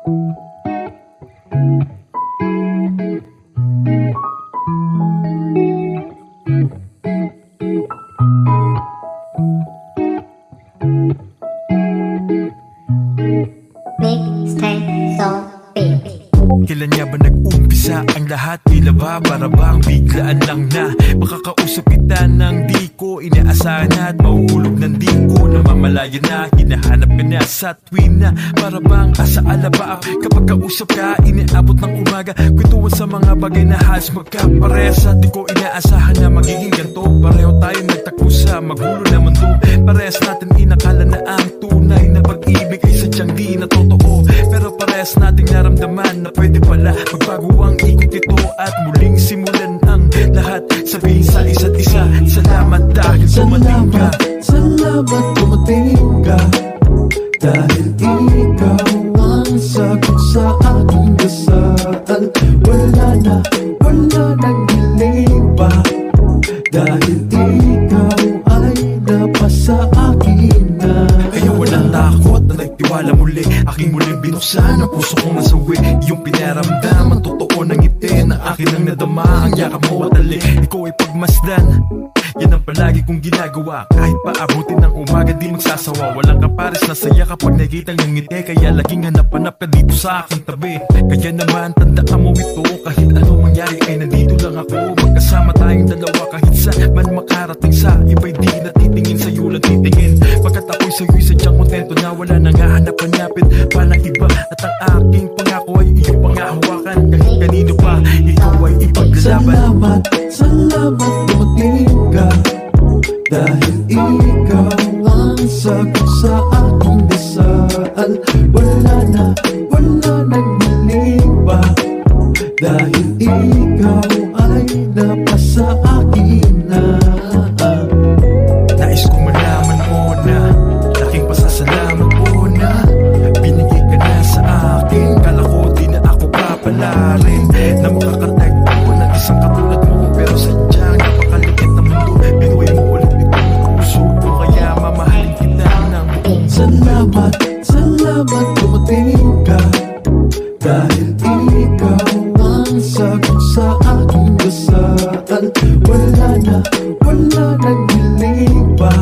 Kailan nga ba nag-umpisa ang lahat? Tila ba para bang biglaan lang na makakausap kita ng di ko inaasahan at mauulog ng di ko namamalaya na hinahanap ka na sa tuwin na para bang asa alaba. Kapag kausap ka, iniabot ng umaga, kwentuhan sa mga bagay na halos magkaparehas at di ko inaasahan na magiging ganito. Pareho tayo nagtakbo sa magulo na mundo, parehas natin inakala na ang tunay na pag-ibig ay sadyang di na totoo, pero parehas nating naramdaman na pwede pala magbago ang ikot ito at muling simulan ang lahat. Sabihin sa isa't isa, salamat dahil dumating ka. Salamat dumating ka, dahil ikaw ang sagot sa aking dasal. Wala nang hiling pa, dahil ikaw ay napasa akin na. Kaya walang takot na nagtiwala muli, aking muling binuksan ang puso kong nasawi. Yung pinaramdaman, totoo ng ngiti na akin ang nadama, ang yakap mo at tali. Ikaw ay pagmasdan, yan ang palagi kong ginagawa. Kahit paabutin ng umaga di magsasawa, walang kapares na saya kapag nakita yung ngiti. Kaya laging hanap-hanap ka dito sa aking tabi. Kaya naman tandaan mo ito, kahit anong mangyari ay nandito lang ako. Magkasama tayong dalawa kahit sa man makarating sa iba'y di natitingin, sa'yo lang titingin. Pagkat ako'y sa'yo'y sadyang kontento na wala nang hahanap-hanapin pa ng iba, at ang aking pangako ay iyong pangahawakan. Kahit kanino pa, ikaw ay ipaglalaban. Salamat dumating ka, dahil ikaw ang sagot sa aking dasal. Wala nang hiling pa, dahil ikaw ay napasa akin na. Nais kong malaman mo na laking pasasalamat mo na binigay ka na sa akin. Kala ko di na ako papalarin na makakatagpo ng isang katulad mo, pero sadyang napakaliit na mundo. Binuhay mo ulit itong puso ko, kaya mamahalin kita ng buong Salamat dumating ka, dahil ikaw ang sagot sa aking dasal. Wala nang hiling pa,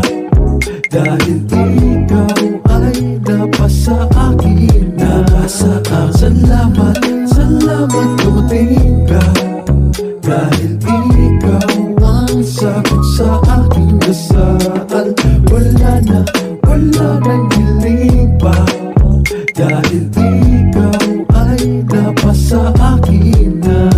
dahil ikaw ay napasa akin na. Salamat dumating ka, dahil ikaw ang sagot sa aking dasal. Wala nang hiling pa, dahil ikaw ay napasa akin na.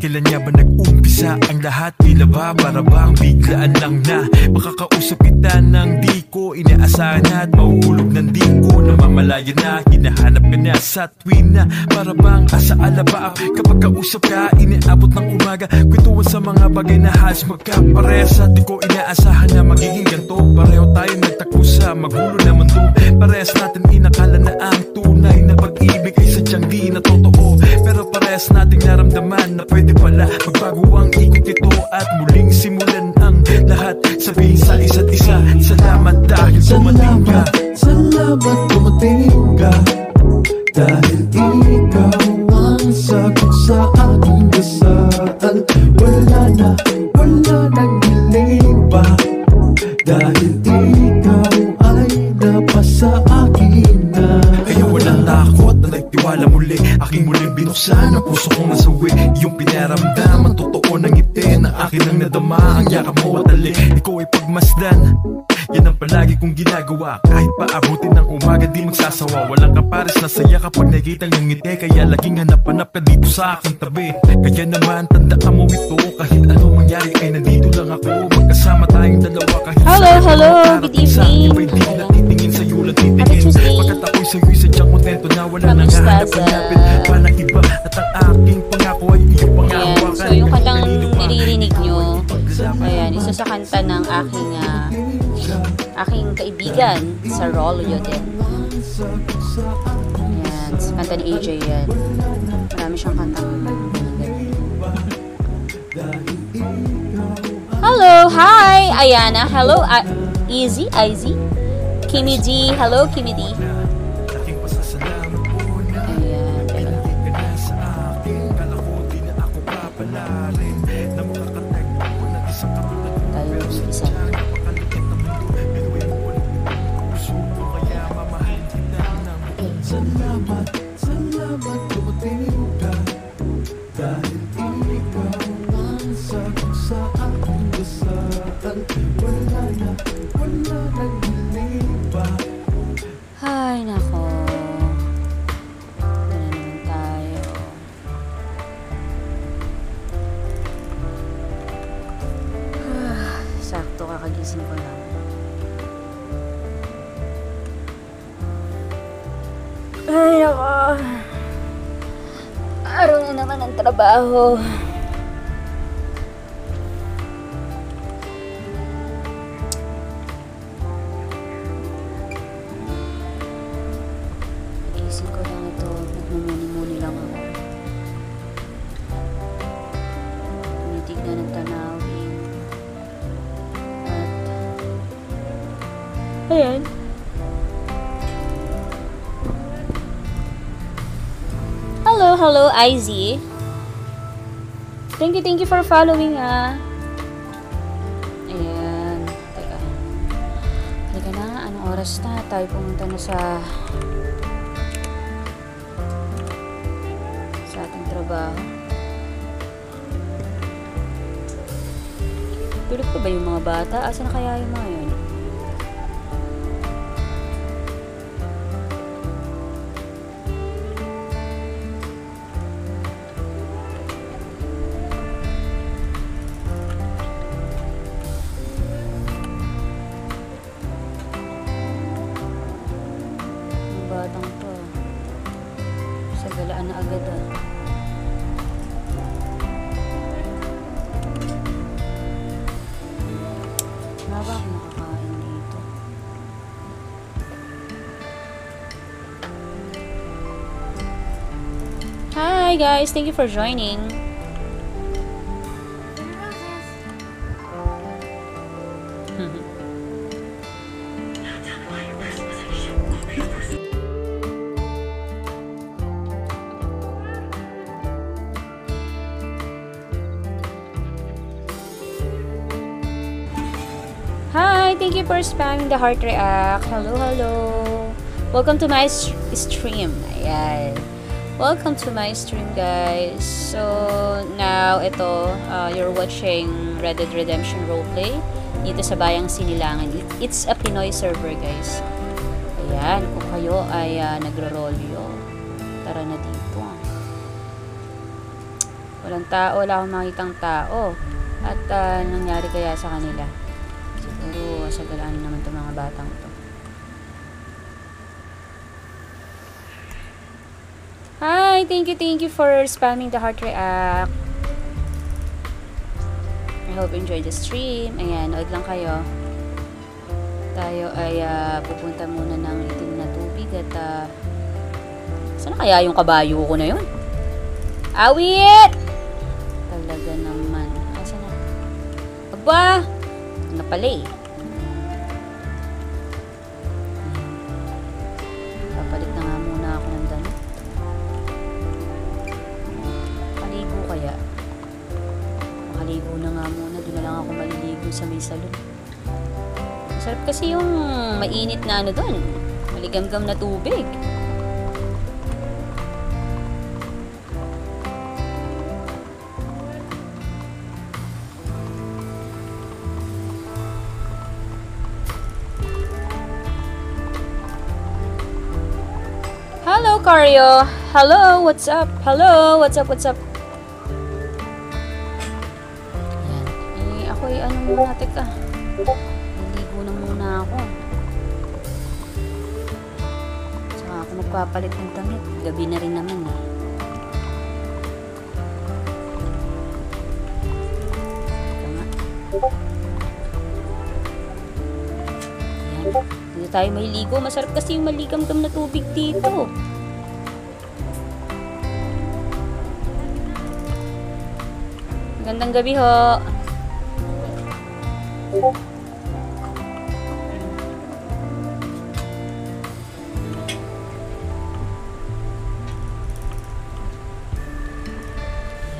Kailan nga ba nag-umpisa ang lahat? Tila ba para bang biglaan lang na makakausap kita ng di ko inaasahan at mauulog ng di ko namamalaya na hinahanap ka na sa tuwin na para bang asa alaba. Kapag kausap ka, iniabot ng umaga, kwentuhan sa mga bagay na halos magkaparehas at di ko inaasahan na magiging ganito. Pareho tayo nagtakbo sa magulo na mundo, parehas natin inakala na ang tunay na pag-ibig ay sadyang di na totoo, pero parehas nating naramdaman na pwede pala magbago ang ikot ito at muling simulan ang lahat. Sabihin sa isa't isa, salamat dahil dumating ka. Salamat dumating ka, dahil ikaw ang sagot sa aking dasal. Wala nang hiling pa, dahil ikaw ay napasa akin na. Kaya walang takot na nagtiwala muli, aking muling binuksan ang puso kong nasawi. Yung pinaramdaman, totoo ng ngiti na akin ang nadama, ang yakap mo at tali. Ikaw ay pagmasdan, yan ang palagi kong ginagawa. Kahit paabutin ng umaga di magsasawa, walang kapares na saya kapag nakita yung ngiti. Kaya laging hanap-hanap ka dito sa aking tabi. Kaya naman tandaan mo ito, kahit anong mangyari ay nandito lang ako. Magkasama tayong dalawa kahit Hello, good evening. iba'y di natitingin, sa'yo lang titingin. Pagkat ako'y sa'yo'y sadyang kontento na wala nang hahanap-hanapin pa ng iba, at ang aking pangako ay iyong pangahawakan. So yung kantang niririnig nyo, ayan, isa sa kanta kanta ng aking kaibigan sa Rolyo din. Yan, kanta ni AJ yan. Marami siyang kantang hello, hi, Ayana. Hello, Easy, Kimi D. Hello, Kimi D. Salamat dumating ka. Dahil ikaw ang sagot sa aking dasal. Wala nang iliba. Ay, nako. Wala naman tayo. Sakto, kakagising ko lang. Ay, nako. Araw na naman ang trabaho. Isip ko lang ito. Nagmumuni-muni lang ako. Tinitignan ng tanawin. At ayan. Hello, IZ. Thank you for following, ha. Ayan. Teka. Halika na, anong oras na? Tayo pumunta na sa ating trabaho. Tulog pa ba yung mga bata? Asa na kaya yung mga yun? Batang to. Sa galaan na agad, ah. Wala ba akong makakain dito? Hi guys, thank you for joining. Hi, thank you for spamming the heart react. Hello. Welcome to my stream. Ayan. Welcome to my stream, guys. So, now, ito, you're watching Red Dead Redemption Roleplay dito sa Bayang Sinilangan. It's a Pinoy server, guys. Ayan, kung kayo ay nagro-rolyo, tara na dito. Walang tao, wala akong makitang tao. At nangyari kaya sa kanila? Siguro, sa galaan naman itong mga batang to. Hi! Thank you for spamming the heart react. I hope you enjoyed the stream. Ayan, nood lang kayo. Tayo ay pupunta muna ng itim na tubig at saan kaya yung kabayo ko na yun? Awit! Talaga naman. Asa na? Aba! Ano pala eh? Papalit na nga muna ako ng damit. Makaligo kaya? Makaligo na nga muna. Doon na lang ako maliligo sa may salon. Masarap kasi yung mainit na ano doon. Maligamgam na tubig. Hello, Cario. Hello, what's up? Hello, what's up? Ayan. Eh, ako ay ano muna, teka. Naligo na muna ako. Saka ako magpapalit ng damit. Gabi na rin naman eh. Ito nga. Dito tayo maliligo. Masarap kasi yung maligam-gam na tubig dito. Magandang gabi ho.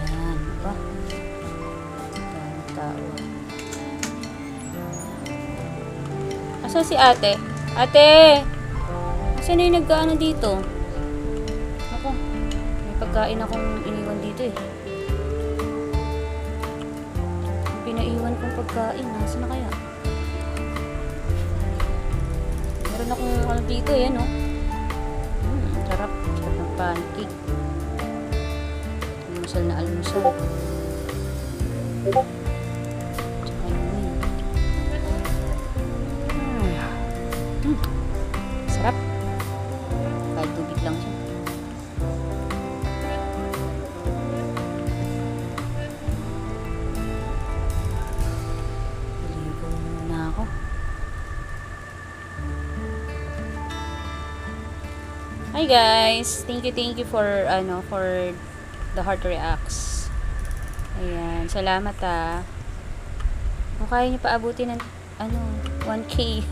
Ayan, ba? Tao. Asa si ate? Ate! Saan na yung nagkaano dito? Ako, may pagkain akong iniwan dito eh. Pinaiwan kong pagkain. Nasaan na kaya? Meron akong ano dito eh, no? Sarap. Sarap ng pancake. Almusal na almusal. Tsaka yun eh. Sarap. Kahit tubig lang siya. Ligo muna ako. Hi guys! Thank you for for the heart reacts. Ayan, salamat ah. Kung kaya niyo paabutin ng 1K.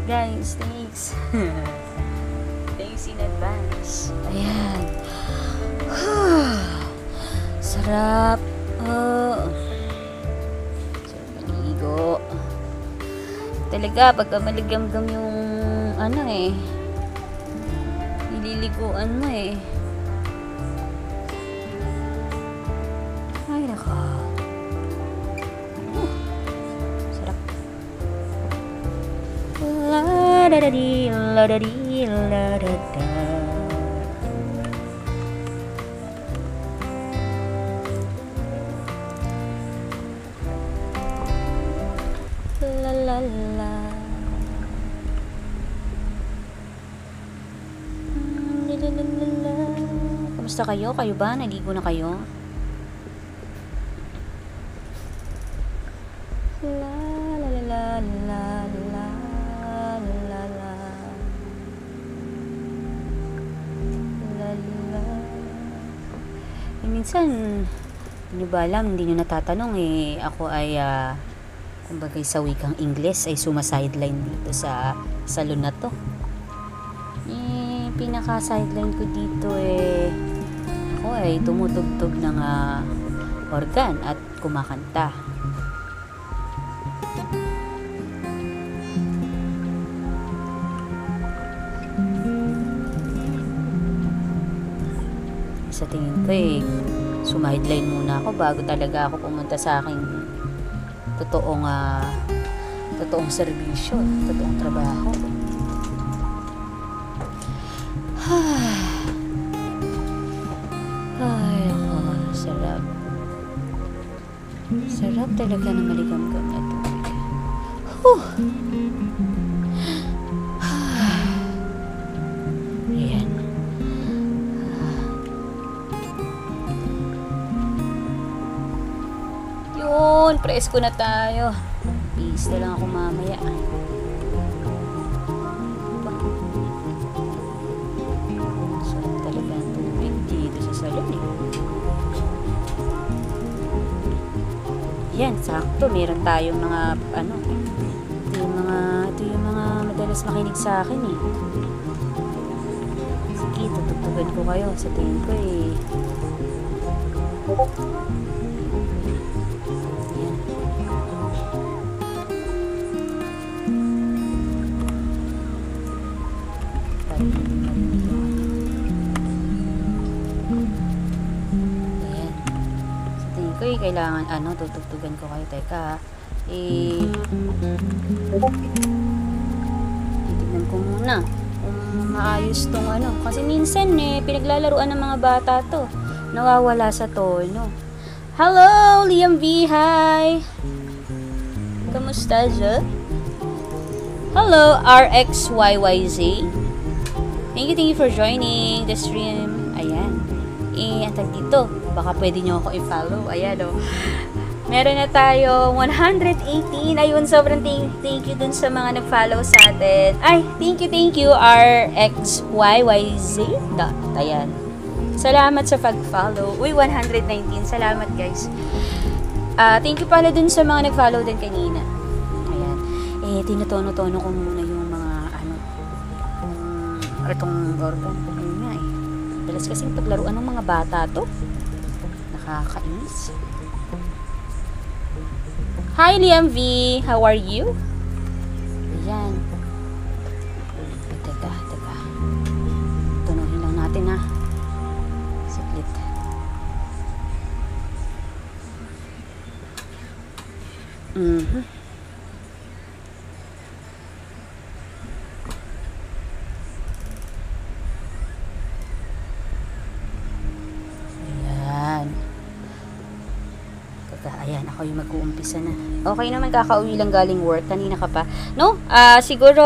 Guys, thanks. Thanks in advance. Ayan. Sarap. Sarap maligo. Talaga, pagka maligam-gam yung nililiguan mo eh. Ay, nako. Sarap. La-da-da-dee, la-da-dee, la-da-da. La-la-la. La-la-la-la. Kamusta kayo? Kayo ba? Naligo na kayo? La-la-la-la-la. Minsan, hindi ba alam, hindi nyo natatanong eh, ako ay, kumbaga sa wikang Ingles, ay sumasideline dito sa salon na to. Eh, pinaka-sideline ko dito eh, ako ay tumutugtog ng organ at kumakanta. Sa tingin ko eh, sumideline muna ako bago talaga ako pumunta sa aking totoong serbisyo, totoong trabaho. Ay, sarap. Sarap talaga na maligam-gam na tubig. Ayan. Yun, presko na tayo. Peace na lang ako mamaya. Sarap talaga ang tubig dito sa salon eh. Yan, sakto. Meron tayong mga, ito yung mga madalas makinig sa akin eh. Sige, tutugtugan ko kayo. Sa tingin ko eh. Kailangan tutugtugan ko kayo. Teka titignan ko muna kung maayos tong kasi minsan pinaglalaruan ng mga bata to, nawawala sa tono. Hello Liam V, hi, kamusta siya? Hello RXYYZ, thank you for joining the stream. Ayan, antag dito, baka pwede nyo ako i-follow. Ayan Meron na tayo 118. Ayun, sobrang thank you dun sa mga nag-follow sa atin. Ay, thank you, RXYYZ. Ayan. Salamat sa pag-follow. Uy, 119. Salamat, guys. Thank you pala dun sa mga nag-follow din kanina. Ayan. Tinutono-tono ko muna yung mga, itong organ. Ayun nga eh. Dalas kasing paglaruan ng mga bata to. Nakakainis. Hi, Liam V. How are you? Ayan. Teka. Tunuhin lang natin ha. Saglit. Ayan, ako yung mag-uumpisa na. Okay naman, kakauwi lang galing work. Kanina ka pa. No? Siguro,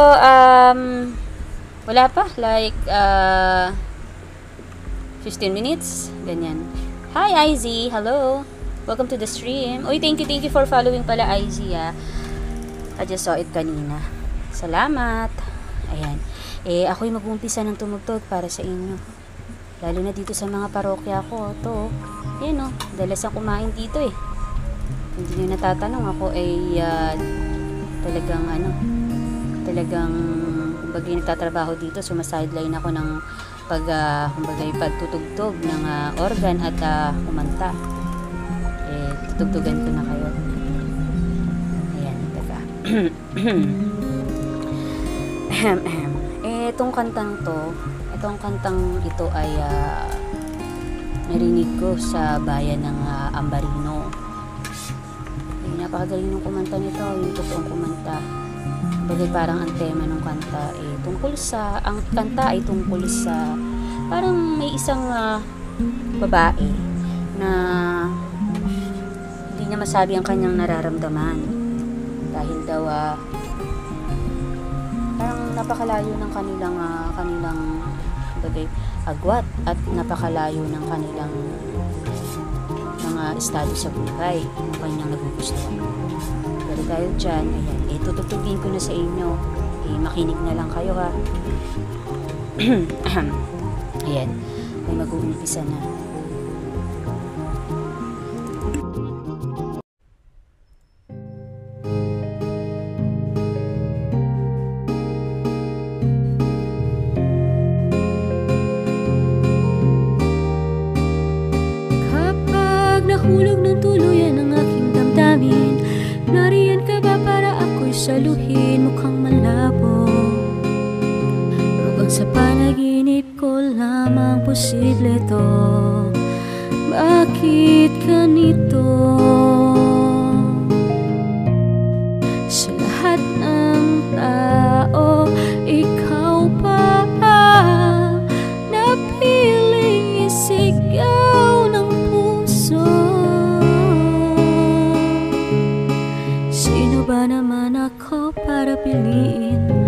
wala pa. Like, 15 minutes. Ganyan. Hi, IZ. Hello. Welcome to the stream. Uy, thank you for following pala, IZ, I just saw it kanina. Salamat. Ayan. Ako yung mag-uumpisa ng tumugtog para sa inyo. Lalo na dito sa mga parokya ko. Ito, yan o. Dalas ang kumain dito eh. Hindi nyo natatanong, ako ay talagang bagay nagtatrabaho dito, sumasideline ako ng pagtutugtog ng organ at kumanta. Tutugtugan ko na kayo. Ayan, teka. Itong kantang ito ay narinig ko sa bayan ng Ambarino. Napakagaling ng kumanta nito, yung totoong kumanta. Bagay parang ang tema ng kanta ang kanta ay tungkol sa parang may isang babae na hindi niya masabi ang kanyang nararamdaman dahil daw parang napakalayo ng kanilang bagay agwat at napakalayo ng kanilang mga estado sa buhay ng kanyang nagugustuhan. Pero dahil dyan, ayan, tututugin ko na sa inyo. Makinig na lang kayo ha. Ayan, ay mag-uumpisa na. Nahulog ng tuluyan ang aking damdamin. Nariyan ka ba para ako'y saluhin? Mukhang malabo, mukhang sa panaginip ko lamang posible to. Bakit ganito? Sa lahat ng tao, ikaw pa napiling isigaw ng puso. Sino ba naman ako para piliin mo?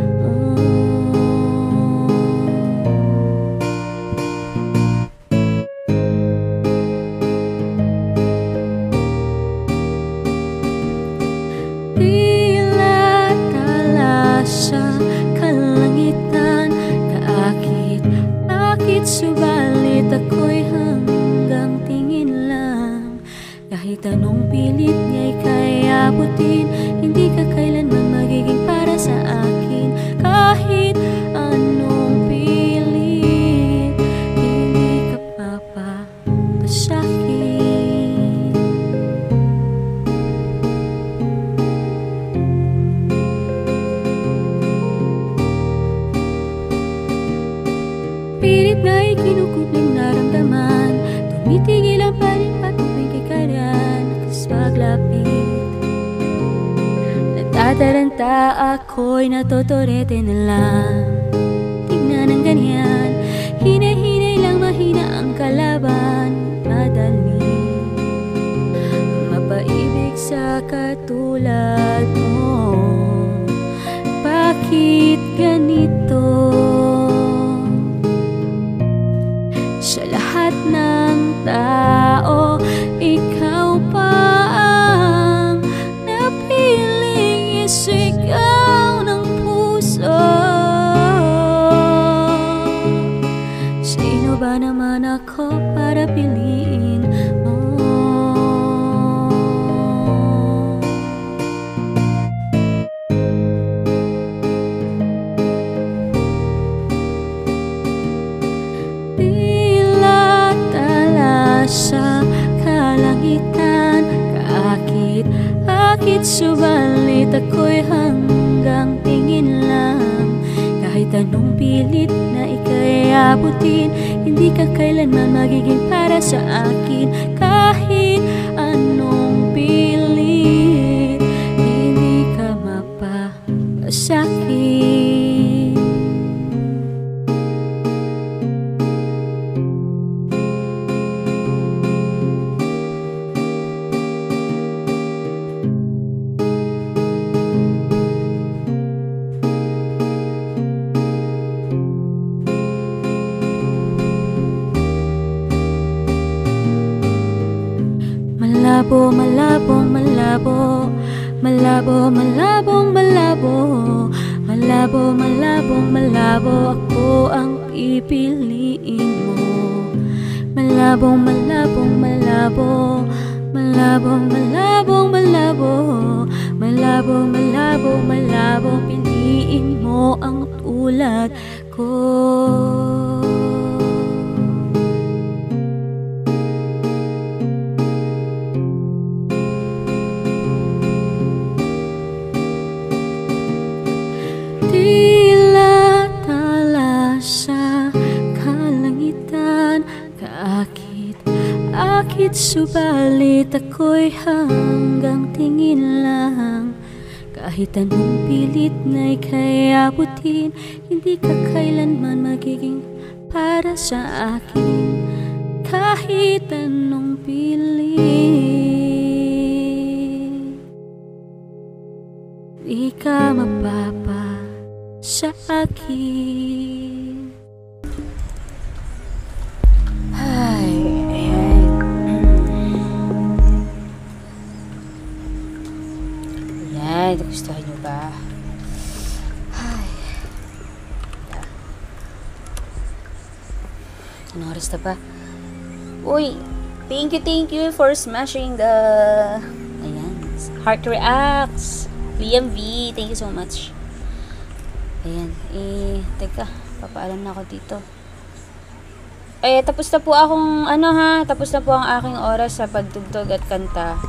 Tila tala sa kalangitan, kaakit-akit, subalit ako'y hanggang tingin lang. Kahit anong pilit niya'y kayabutin, hindi ka kailanman magiging para sa akin. Kahit anong pilit, hindi ka papasakin. Pilit na'y kinukupling naramdaman, tumitigil ang palipat-uping kikaran, paglapit. Nagtataranta ako'y natotorete na lang. Tignan ang ganyan, hinay-hinay lang, mahina ang kalaban. Madali mapaibig sa katulad mo. Bakit ganito? Sa lahat ng tao, ikaw pa man ako para piliin mo. Tila tala sa kalangitan, kaakit-akit, subalit ako'y hanggang tingin lang. Kahit anong pilit na ika'y abutin, hindi ka kailanman magiging para sa akin. Kahit anong pilit, hindi ka mapapasakit. Malabo, malabong malabo, malabo, malabong malabo, malabo, malabong malabo, ako ang pipiliin mo. Malabong, malabong malabo, malabong, malabong malabo, malabo, malabong malabo, piliin mo ang tulad ko. Tila tala sa kalangitan, kaakit-akit, subalit ako'y hanggang tingin lang. Kahit anong pilit na ika'y abutin, hindi ka kailanman magiging para sa akin. Kahit anong pilit, di ka mapapa sa akin. Ay, ayan. Ayan, nagustuhan nyo ba? Ay. Anong oras na ba? Uy, thank you for smashing the ayan, heart reacts. Liam V, thank you so much. Ayan, teka, papaalam na ako dito. Tapos na po akong, tapos na po ang aking oras sa pagtugtog at kanta.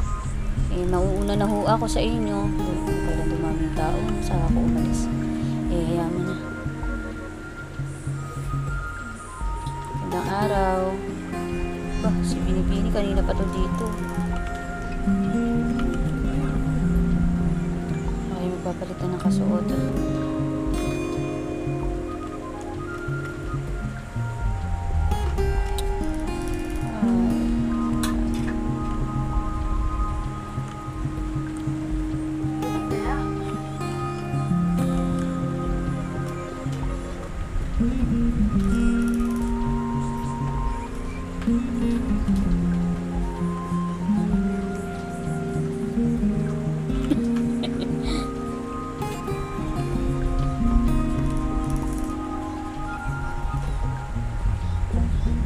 Mauuna na ho ako sa inyo. Kailan dumaming tao, saka ako umalis. Hayaan mo na. Magandang araw. Bah, si Binibini kanina pa to dito. Okay, magpapalitan ng kasuotan.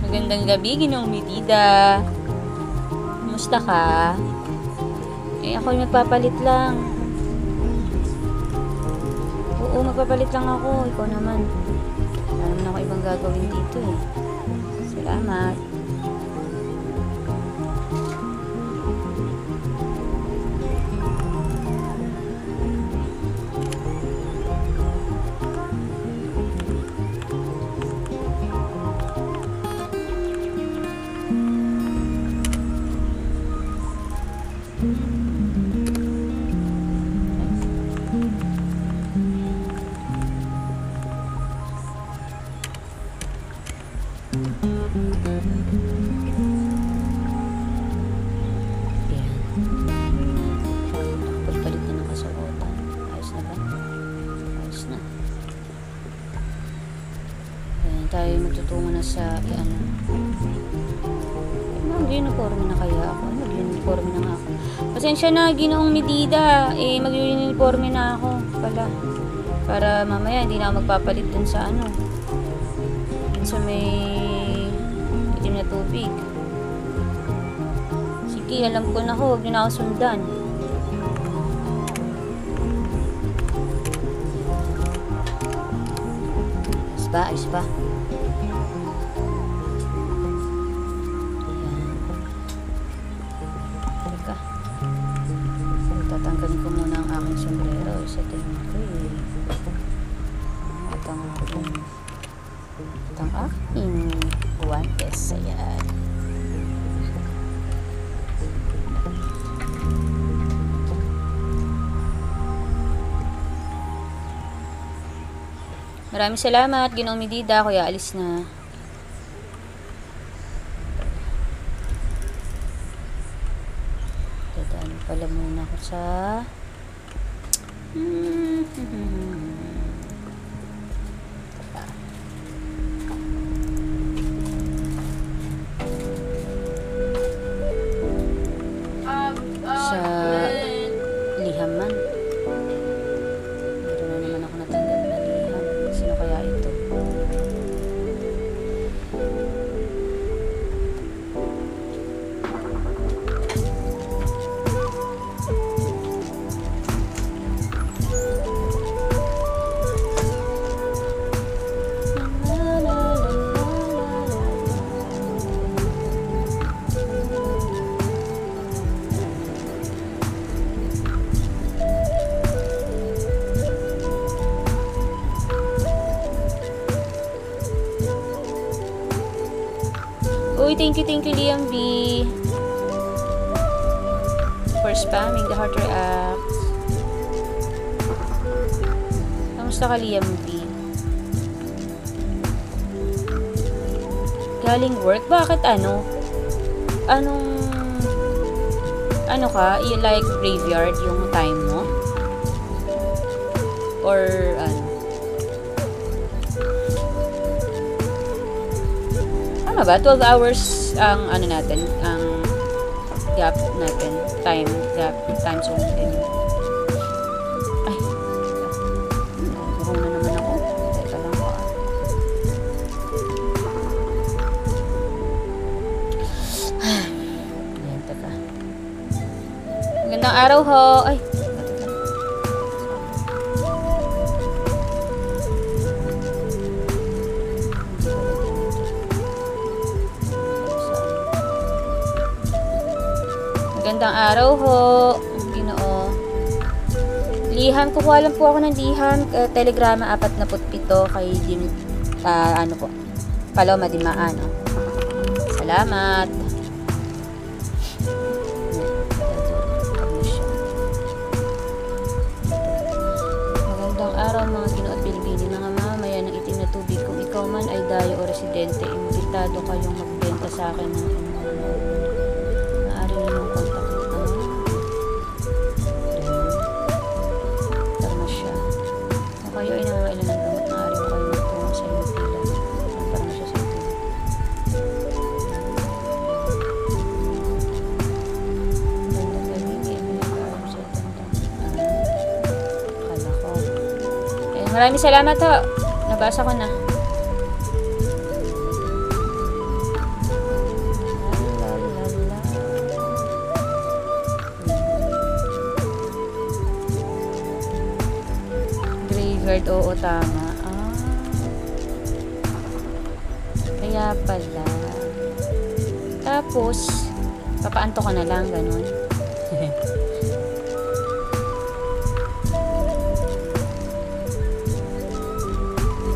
Magandang gabi, Ginoong Medida. Kumusta ka? Ako yung magpapalit lang. Oo, magpapalit lang ako. Ikaw naman. Wala naman ako ibang gagawin dito eh. Salamat. Pagpalit na ng kasuotan. Ayos na ba? Ayos na. Ayan, tayo magtutungo na sa mag-uniforme na kaya ako. Mag-uniforme na nga ako. Pasensya na, Ginoong Medida. Mag-uniforme na ako pala. Para mamaya hindi na ako magpapalit dun sa dun sa may tubig. Sige, alam ko na ho. Huwag niyo na ako sundan. Ayos ba? Ayan. Teka. Tatanggalin ko muna ang aking sombrero. Sa tingin ko eh. At ang aking guwantes. Ayan. Maraming salamat, Ginoong Medida. Kuya, alis na. Dadaan pala muna ako sa... sa lihaman. Meron na naman ako natanggal na liham. Sino kaya ito? Uy, thank you, Liam B. For spamming the heart reacts. Kamusta ka, Liam B? Galing work? Bakit ano? Ano ka? You like graveyard yung time mo? Or ano? Tama ba? 12 hours ang ano natin, ang gap natin, time zone natin. Ay, buhong na naman ako. Teka lang ko. Ayan, teka. Magandang araw ho. Ay, magandang araw ho, Ginoo. Liham, kukuha lang po ako ng liham. Telegrama 47 kay Jim, ano po, Paloma Dimaan. Salamat. Magandang araw mga Ginoo at Bilibili, mga mamamayan ng itim na tubig. Kung ikaw man ay dayo o residente, imbitado kayong magbenta sa akin ng yung kontak ito. Farmasya. Kung kayo ay nangangailan ng gamot, maaari mo kayo magtungo sa iyong pila. Ang farmasya sa ito. Ganda galing, sa tandang. Akala ko. Maraming salamat ho. Nabasa ko na. Oo, tama. Kaya pala. Tapos, papaanto ka na lang, ganun.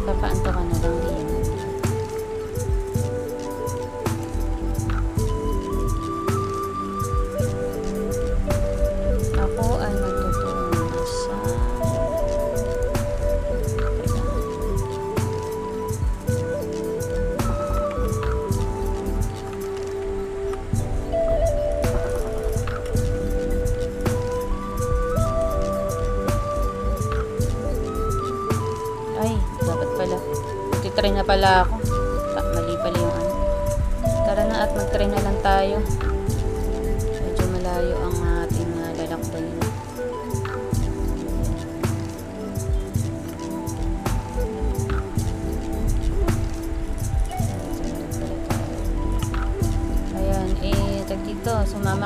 Papaanto ka na lang din. Ako ay matutungo sa... Try na pala ako. Mali pala yung ano. Tara na at mag-try na lang tayo. Medyo malayo ang ating lalakbayin.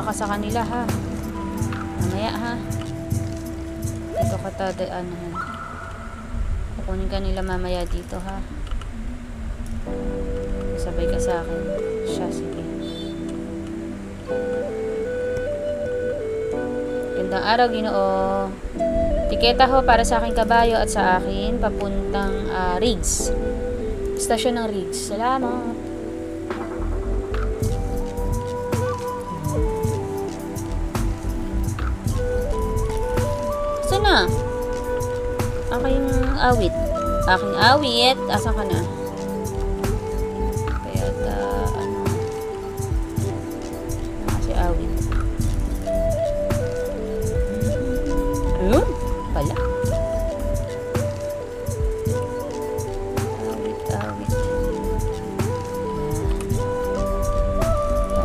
ka sa kanila ha. Mamaya ha. Dito ka tadaanan. Kukunin ka nila mamaya dito ha. Sabay ka sa akin. Siya, sige. Gandang araw, Ginoo. Tiketa ho para sa aking kabayo at sa akin papuntang Riggs. Stasyon ng Riggs. Salamat. Saan na? Aking awit. Aking awit. Asan ka na? Kaya ano? Kasi awit. Ayun. Pala. Awit. Tayo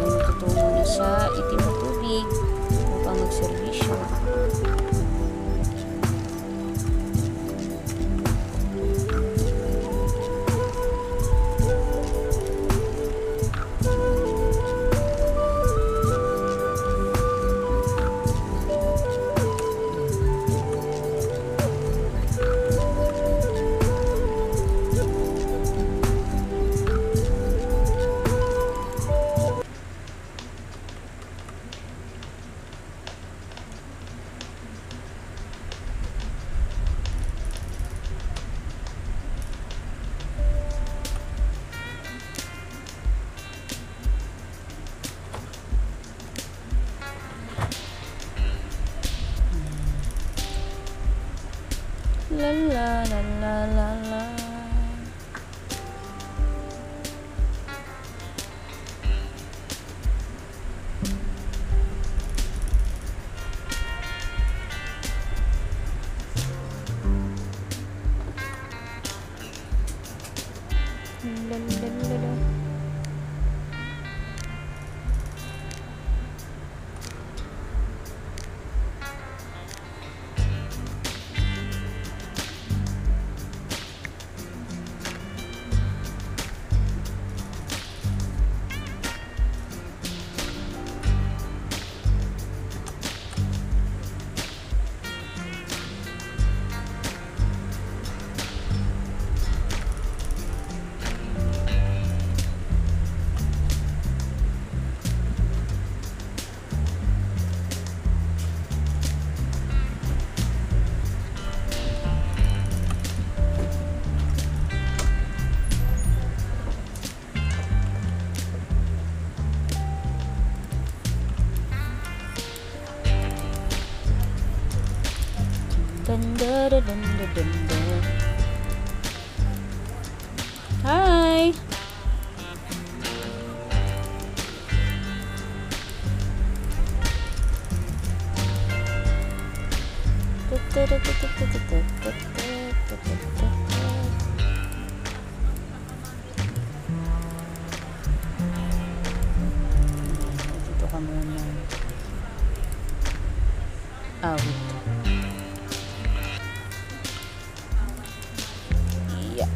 natutungo na sa itim na tubig upang magservisyo. La la la la la la. La la la la. Hi. Dito ka muna. Awit. Yeah.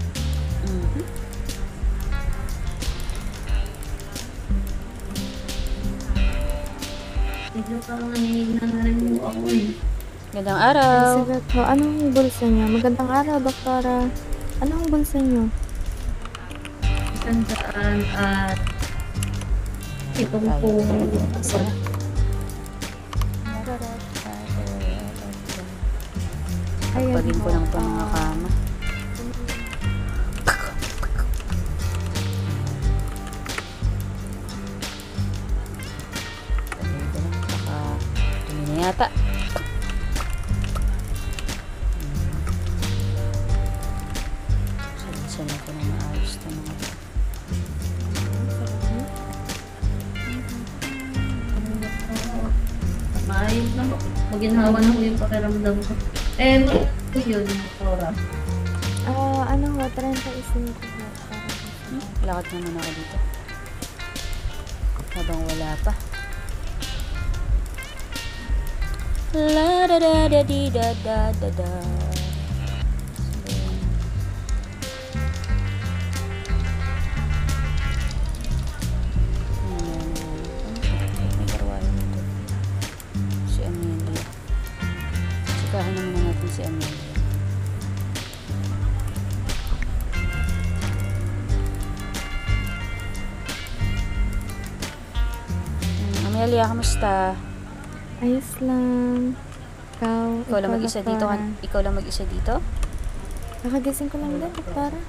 Medyo parang nanginginan na rin yung ako eh. Gandang araw. Sagot po, anong bulsa niyo? Magandang araw, doktora. Anong bulsa niyo? 100 at 70. Isa. Pagpagin ko lang itong mga kama. Baka dumi na yata. Sabi ko na maayos ito mga ito. Maayos na. Maginhawa na ko yung pakiramdam ko. Eh, ito yun, Tora. Ano ho, 35 po. Lakad naman ako dito. Habang wala pa. La da da da di da da da da. May karwayan dito. muna natin si Amelia. Amelia, kamusta? Ayos lang. Ikaw lang mag-isa dito? Ikaw lang mag-isa dito? Nakagising ko lang din, doktora.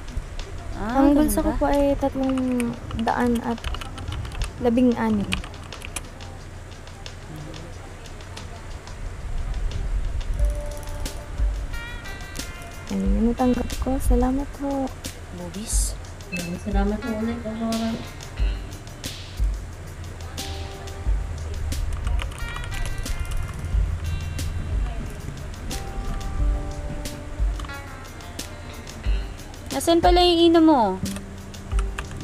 Ah, Ang ganun bulsa ko ba? po ay 316. Ayun, natanggap ko. Salamat po. Movies? Salamat po ulit, doktora. Nasaan pala yung ina mo?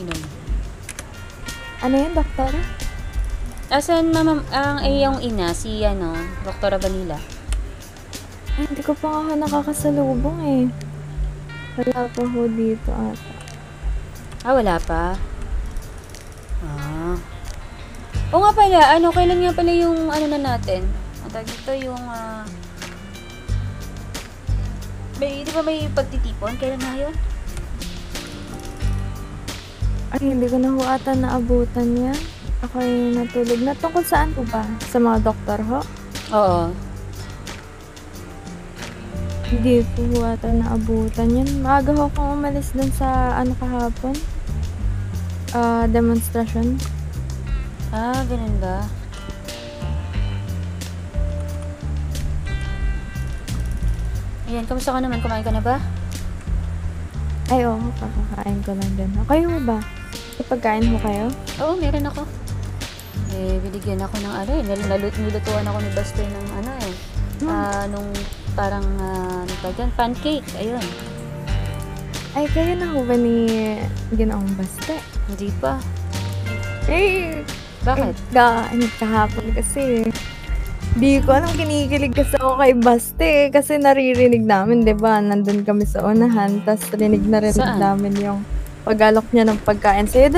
Inom. Ano yun, doktora? Asan ang iyong ina, si Dr. Vanilla? Ay, hindi ko pa ako nakakasalubong eh. Wala pa ho dito ata. Ah, wala pa? Ah. O nga pala, kailan nga pala yung na natin? Ang tawag dito yung, di ba may pagtitipon? Kailan nga yun? Ay, hindi ko na ho ata naabutan yan. Ako ay natulog na. Tungkol saan po ba? Sa mga doktor ho? Oo. Hindi ko ho ata naabutan yan. Maaga ho akong umalis dun sa kahapon. Demonstration. Ah, ganun ba? Ayan, kamusta ka naman? Kumain ka na ba? Ay, oo. Kakakain ko lang din. Kayo ho ba? May pagkain ho kayo? Oo, meron ako. Binigyan ako ng nilutuan ako ni Buster ng nung parang, pancake. Ayun. Ay, kayo na ho ba ni Ginoong Baste? Hindi pa. Eh, Bakit? kahapon kasi. Di ko alam, kinikilig kasi ako kay Baste kasi naririnig namin, di ba? Nandun kami sa unahan, tas rinig na rin Saan? namin yung pag-alok niya ng pagkain. Sa'yo,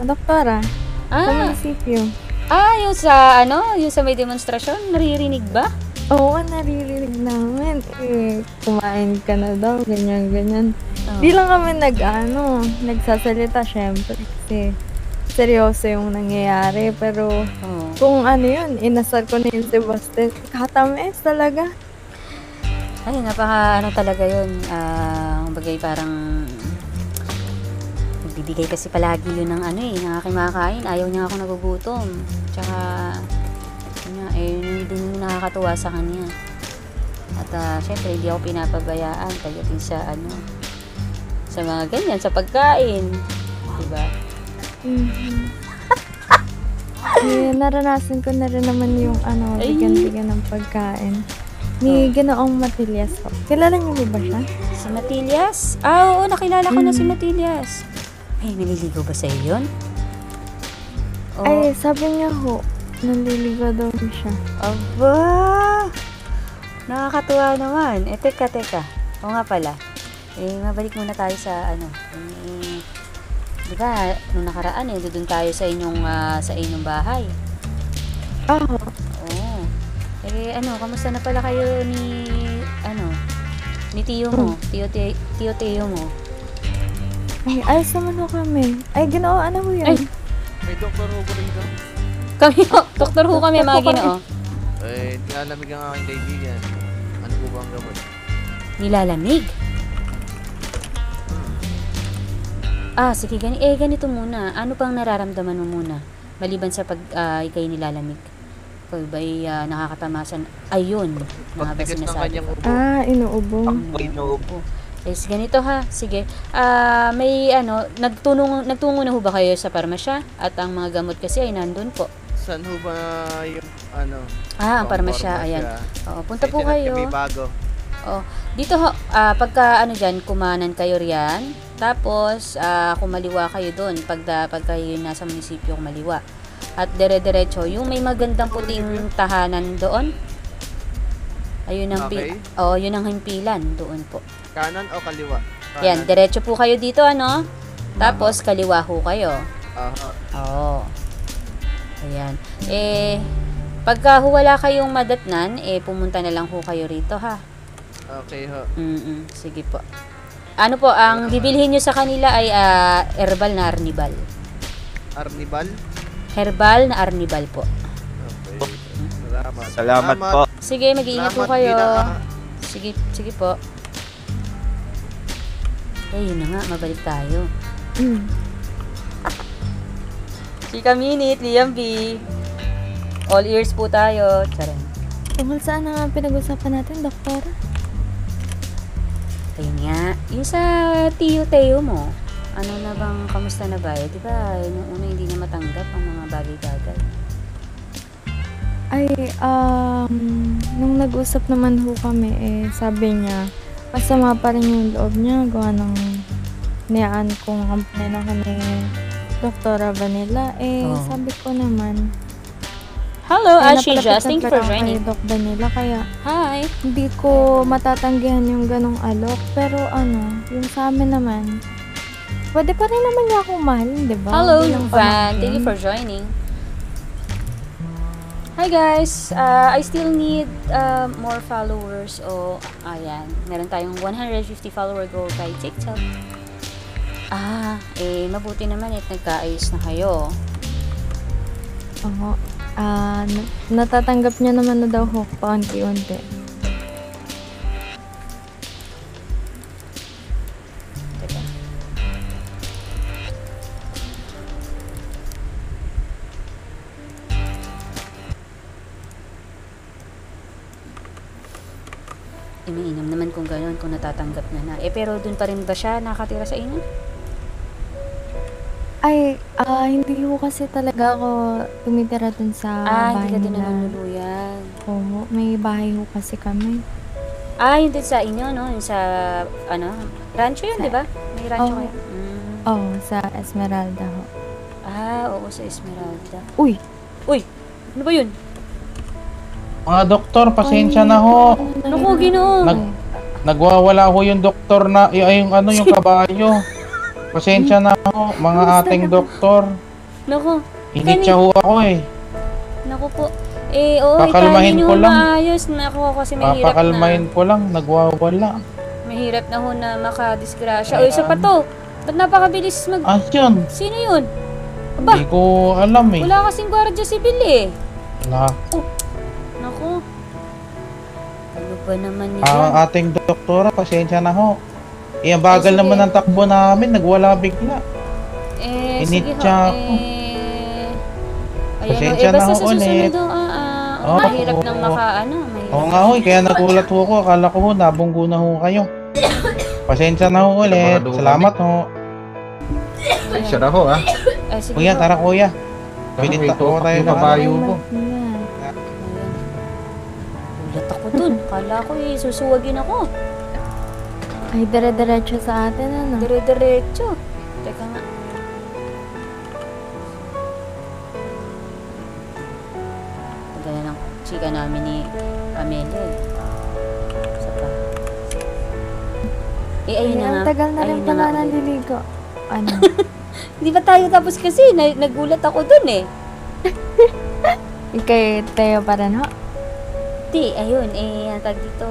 doktora, sa Ah, munisipyo. yung sa may demonstrasyon, naririnig ba? Oo, naririnig namin. Kumain ka na daw, ganyan. Oh. Di lang kami nagsasalita, syempre, kasi seryoso yung nangyayari, pero Oo. kung yun, inasar ko na yun si Baste. Katamis talaga. Ay, napaka talaga yun. Bagay parang nagbibigay kasi palagi yun ng ng aking makakain. Ayaw niya ako nagugutom. Tsaka, yun din yung nakakatuwa sa kanya. At syempre, hindi ako pinapabayaan pagdating sa sa mga ganyan, sa pagkain. Diba? Naranasan ko na rin naman yung Ay. bigyan ng pagkain. Ni Ginoong Matillas po. Kilala niyo ba siya? Si Matillas? Ah, oo, nakilala ko na si Matillas. Ay, naliligaw ba sa'yo yun? Oo. Ay, sabi niya ho, naliligaw daw siya. Aba! Nakakatuwa naman. Teka. Oo nga pala. Mabalik muna tayo sa di ba, nung nakaraan doon tayo sa inyong bahay. Oo. Oo. Kamusta na pala kayo ni Tiyo mo? Tiyo mo? Ay, ayos naman ho kami. Ay, Ginoo, ano ho yan? Ay. May doktor ho ko rito. Kami, doktor ho kami, mga Ginoo. Nilalamig ang aking kaibigan. Ano po ba ang gamot? Nilalamig? Sige, ganito muna. Ano pang nararamdaman mo muna? Maliban sa ikay nilalamig. Ikaw ba'y nakakatamasan? Ayun, nga ba Pagtigas ng sinasabi kanyang ko? ubo. Inuubong. Inuubo. Ganito ha. Sige. May nagtungo na ho ba kayo sa parmasya? At ang mga gamot kasi ay nandun po. Saan ho ba yung Ang parmasya, ayan. Oo, punta po kayo. May bago. Dito ho, pagka dyan, kumanan kayo riyan. Tapos, kumaliwa kayo doon. Pag kayo nasa munisipyo, kumaliwa. At dire-diretso, yung may magandang puting tahanan doon. Ayun ang Okay. yun ang himpilan doon po. Kanan o kaliwa? Kanan. Yan, diretso po kayo dito, Tapos, kaliwa ho kayo. Aha. Oo. Ayan. Pagka wala kayong madatnan, pumunta na lang ho kayo rito, ha? Okay ho. Sige po. Ano po, ang bibilhin nyo sa kanila ay herbal na arnibal. Arnibal? Herbal na arnibal po. Okay. Salamat po. Sige, mag-iingat po Salamat, kayo. Bina. Sige po. Yun na nga, mabalik tayo. Chika Minute, Liam B. All ears po tayo. Charan. Tungkol saan na nga pinag-usapan natin, doktor? Ayun nga, yung sa Teo mo, ano na bang, kamusta na ba? Di ba, nung una hindi na matanggap ang mga bagay-bagay. Ay, nung nag-usap naman ho kami, sabi niya, masama pa rin yung loob niya, gawa ng niyaan kong kampanya na kami Doktora Vanilla. Sabi ko naman, Hello, Ashi napalapit Just. na Thank you for pala ako kay joining. Doc Vanilla, kaya Hi. hindi ko matatanggihan yung ganong alok. Pero yung sa amin naman, pwede pa rin naman niya akong mahalin, di ba? Hello, Bilang Van. pamangkin. Thank you for joining. Hi guys, I still need more followers. Ayan, meron tayong 150 follower goal kay TikTok. Mabuti naman nagkaayos na kayo. Oo. Natatanggap niya naman na daw ho, paunti-unti. Teka. Mainam naman kung gano'n, kung natatanggap na. Pero dun pa rin ba siya nakatira sa inyo? Ay, hindi ho kasi talaga ako tumitira dun sa Hindi bahay ka din nila. nanunuluyan. Oo, may bahay ho kasi kami. Yun din sa inyo, no? Yung sa, rancho yun, di ba? May rancho Oo. kayo? Oo, sa Esmeralda ho. Oo, sa Esmeralda. Uy! Ano ba yun? Mga doktor, pasensya na ho. Naku, Ginoo. Nagwawala ho yung doktor na, yung kabayo. Pasensya na ho, mga ating doktor. Naku. Initya ho ako Naku po. Oo, Pakalmahin itali nyo ko lang. maayos. Naku, kasi mahirap Papakalmahin ko lang, nagwawala. Mahirap na ho na makadisgrasya. Uy, isa pa to. Ba't napakabilis Yun. Sino yun? Aba, Hindi ko alam wala kasing gwardiya sibil Naku, Naku. Ano ba naman yan? ang ating doktora, pasensya na ho. Ang bagal sige. naman ng takbo namin, nagwala bigla. Sige ho. Initya ako. Ayan Pasensya basta na sa ho ulit. susunod, mahirap nang mahirap. Oo nga ho, kaya nagulat ho ako. Akala ko ho, nabunggo na ho kayo. Pasensya na ho ulit. Salamat ho. Pasensya na ho, Sige Kuya, ho. tara kuya. Pinita ko tayo ng kabayo ko. Ayan. Ulat ako dun. Kala ko susuwagin ako. Ay, dire-diretso sa atin, ano? Dire-diretso. Teka nga. Ganda ng chika namin ni Amelia. Isa pa. Ayun na Ang nga. tagal na rin Ayun pala nga ulit. naliligo. Ano? Di ba tayo tapos kasi? Nagulat ako dun Ikay, Teo pa rin ho? Di, ayun, ang tag dito.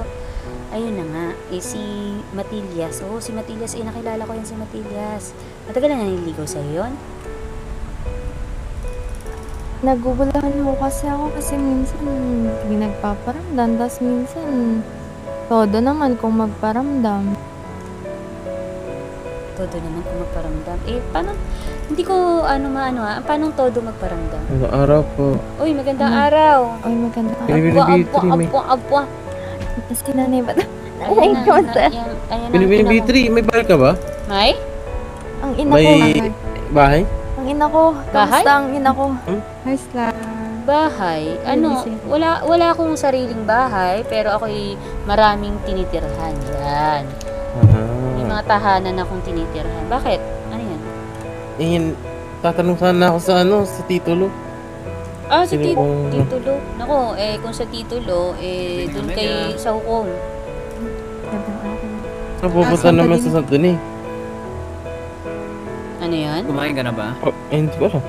Ayun na nga, si Matillas. Si Matillas, nakilala ko yan si Matillas. Matagal na naliligaw sa'yo yun? Nagugulahan ho kasi ako kasi minsan hindi nagpaparamdam. Tapos minsan, todo naman kung magparamdam. Todo naman kung magparamdam. Paano, hindi ko, paano todo magparamdam? Magandang araw po. Uy, magandang araw. Ay, maganda. Apwa. Si nanay ba? Ayan na, kamusta? ayan na. Binibini B3, may bahay ka ba? May? Ang ina May ko. bahay? Ang ina ko. Bahay? Kamusta ang ina ko? Ayos lang. Bahay? Wala akong sariling bahay, pero ako'y maraming tinitirhan yan. May mga tahanan akong tinitirhan. Bakit? Ano yan? Tatanong sana ako sa titulo. Si Sino pong- Titulo. Nako, kung sa Titulo, dun kay sa hukom. Napupunta naman sa Santo Ni. Ano yan? Kumain ka na ba? Hindi ko alam.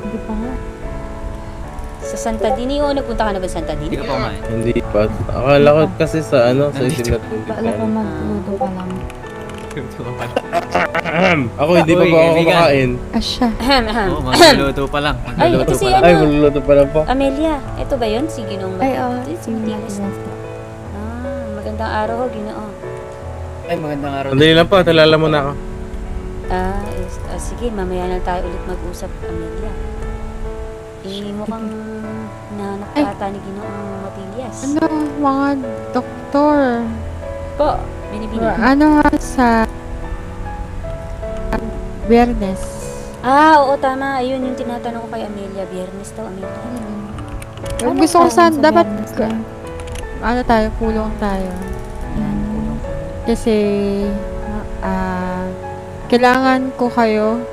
Hindi pa nga. Sa Santa Dini o nagpunta ka na ba sa Santa Dini? Hindi ka pa kumain. Hindi pa. Akala ko kasi sa ano, sa itim na tubig. Baala ko magluto pa lang. Ako hindi pa Uy, ba ako kaibigan. kumakain? Asya. Oo, magluluto pa lang. Ay, Magluluto ito si pa lang. Ay, ano? magluluto pa lang po. Amelia, ito ba yun? Si Ginong Ay, oo. Si Matigas na. Magandang araw ho, Ginoo. Ay, magandang araw. Sandali lang po, talala mo na ako. Sige, mamaya na tayo ulit mag-usap, Amelia. Mukhang nahanap Ay. ata ni Ginoong Matigas. Ano, mga doktor. Po, binibini. Ano sa Biyernes. Oo, tama. Ayun yung tinatanong ko kay Amelia. Biyernes daw, Amelia. Ano Gusto ko tayo sa dapat Biyernes na? ano tayo, pulong tayo. Yan, kulong ko. Kasi kailangan ko kayo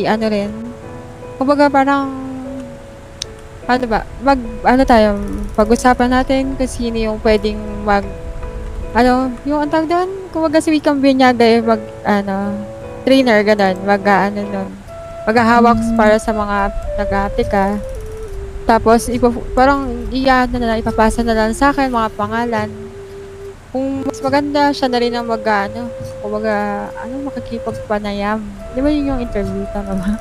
ano rin. Kumbaga parang ano ba, tayo, pag-usapan natin kung sino yung pwedeng yung ang tawag doon, kumbaga si Wikang Binyaga trainer, ganun, maghahawak para sa mga nag-aaplika. Tapos, parang ipapasa na lang sa akin, mga pangalan. Kung mas maganda, siya na rin ang makikipagpanayam. Di ba yun yung interview, tama ba?